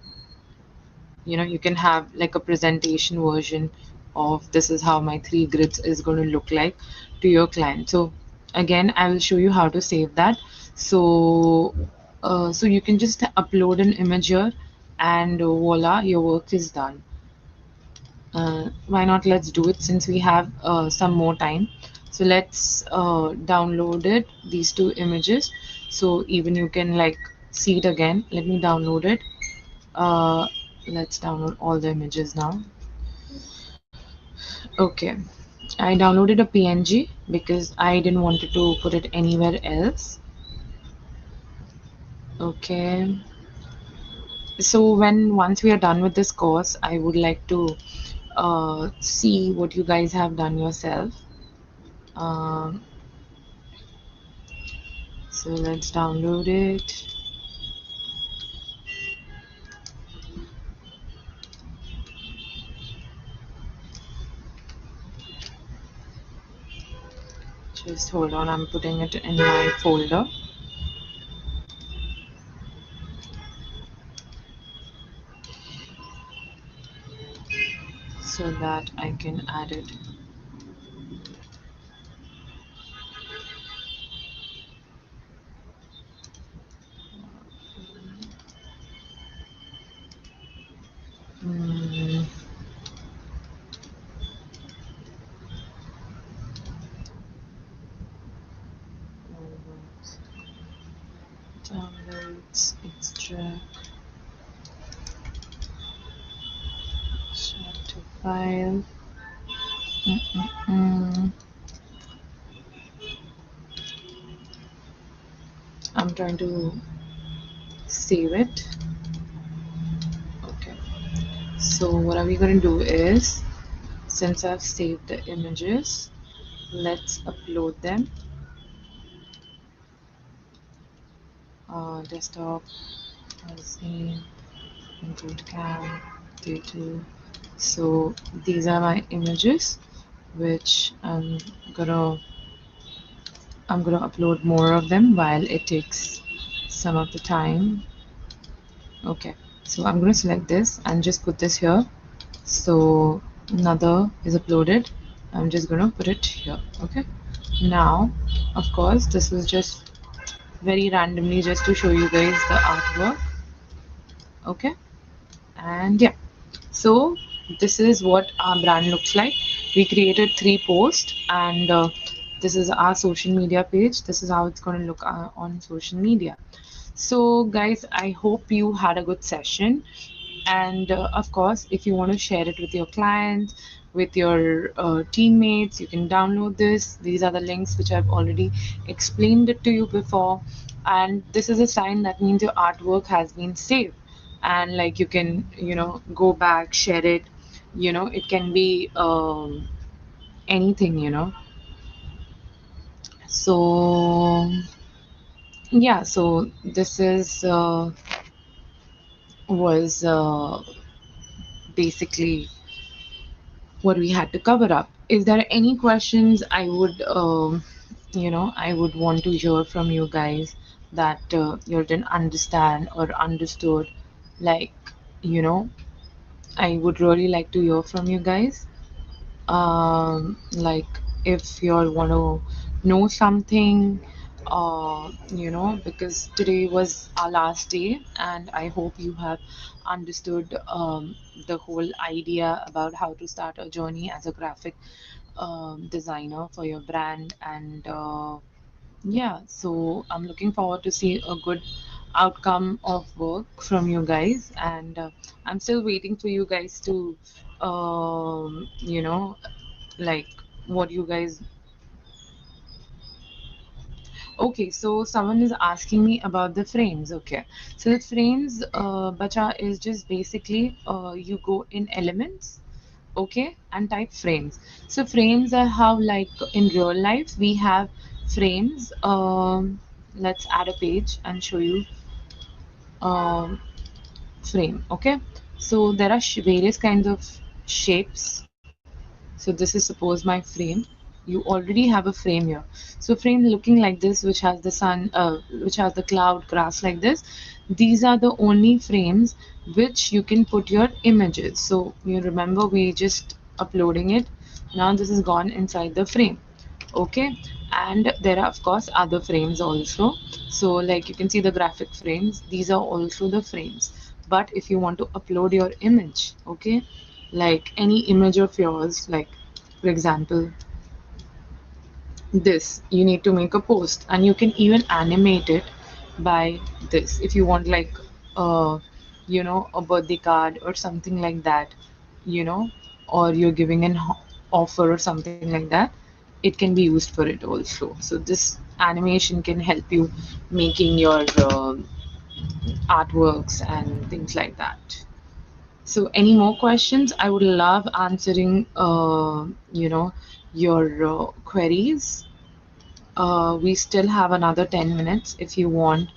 you can have like a presentation version of this is how my 3 grids is going to look like to your client. So again, I will show you how to save that. So you can just upload an image here and voila, your work is done. Why not, let's do it since we have some more time. So let's download it, these two images, so even you can like see it again. Let me download it. uh, let's download all the images now. Okay, I downloaded a PNG because I didn't want to put it anywhere else. Okay, so once we are done with this course, I would like to see what you guys have done yourself. um, so let's download it. Just hold on, I'm putting it in my folder so that I can add it. Mm, downloads, extract, share to file. Mm. I'm trying to save it. Okay. So what are we going to do is, since I've saved the images, let's upload them. Desktop, magazine, Bootcamp, day 2. So these are my images, which I'm gonna upload more of them while it takes some of the time. Okay, so I'm gonna select this and just put this here. So another is uploaded. I'm just gonna put it here. Okay. Now, of course, this is just very randomly just to show you guys the artwork. Okay. And yeah, so this is what our brand looks like. We created 3 posts, and this is our social media page. This is how it's going to look on social media. So guys, I hope you had a good session, and of course, if you want to share it with your clients, with your teammates, you can download this. These are the links which I've already explained it to you before, and this is a sign that means your artwork has been saved, and like you can go back, share it. It can be anything. So yeah, so this is was basically what we had to cover up. Is there any questions I would want to hear from you guys that you didn't understand or understood? Like, you know, I would really like to hear from you guys. Like if you all want to know something, because today was our last day, and I hope you have understood the whole idea about how to start a journey as a graphic designer for your brand. And yeah, so I'm looking forward to see a good outcome of work from you guys, and I'm still waiting for you guys to like what you guys. Okay, so someone is asking me about the frames. Okay, so the frames, bacha, is just basically you go in elements, okay, and type frames. So frames are how, like in real life we have frames. Let's add a page and show you um, frame. Okay, so there are various kinds of shapes. So this is suppose my frame. You already have a frame here. So frame looking like this, which has the sun, which has the cloud, grass like this. These are the only frames which you can put your images. So you remember we just uploading it. Now this is gone inside the frame. Okay, and there are of course other frames also. So like you can see the graphic frames. These are also the frames. But if you want to upload your image, okay, like any image of yours, like for example this, you need to make a post, and you can even animate it by this if you want, like uh a birthday card or something like that, you know or you're giving an offer or something like that. It can be used for it also. So this animation can help you making your artworks and things like that. So, any more questions? I would love answering, your queries. We still have another 10 minutes. If you want,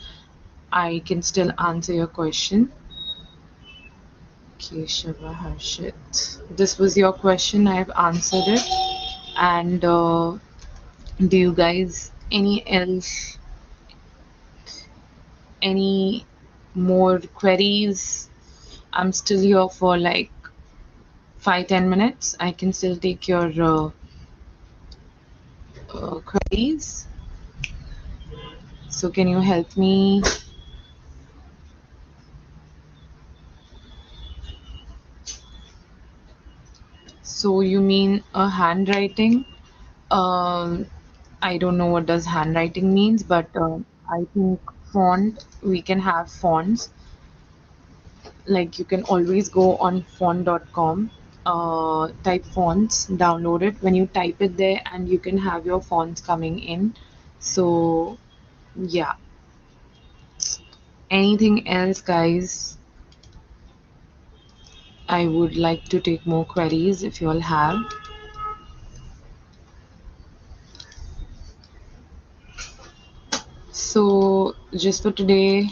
I can still answer your question. Keshava Harshit. This was your question. I've answered it. And do you guys any more queries? I'm still here for like 5-10 minutes. I can still take your queries. So can you help me? So you mean a handwriting? Um, I don't know what does handwriting means, but I think font, we can have fonts. Like you can always go on font.com, type fonts, download it. When you type it there, and you can have your fonts coming in. So yeah. Anything else, guys? I would like to take more queries if you all have. So just for today,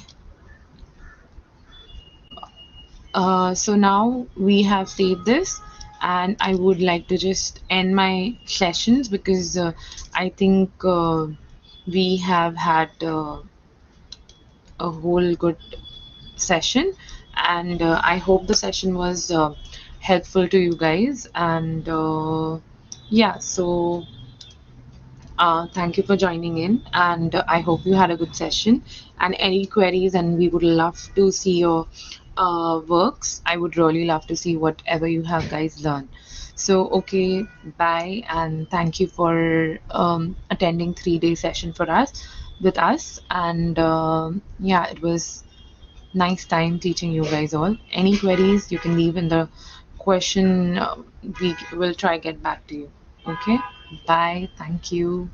so now we have saved this, and I would like to just end my sessions because I think we have had a whole good session, and I hope the session was helpful to you guys. And yeah, so thank you for joining in, and I hope you had a good session. And any queries, and we would love to see your works. I would really love to see whatever you have guys learned. So, okay, bye, and thank you for attending 3 day session for us with us. And yeah, it was nice time teaching you guys all. Any queries you can leave in the question. We will try get back to you. Okay, bye. Thank you.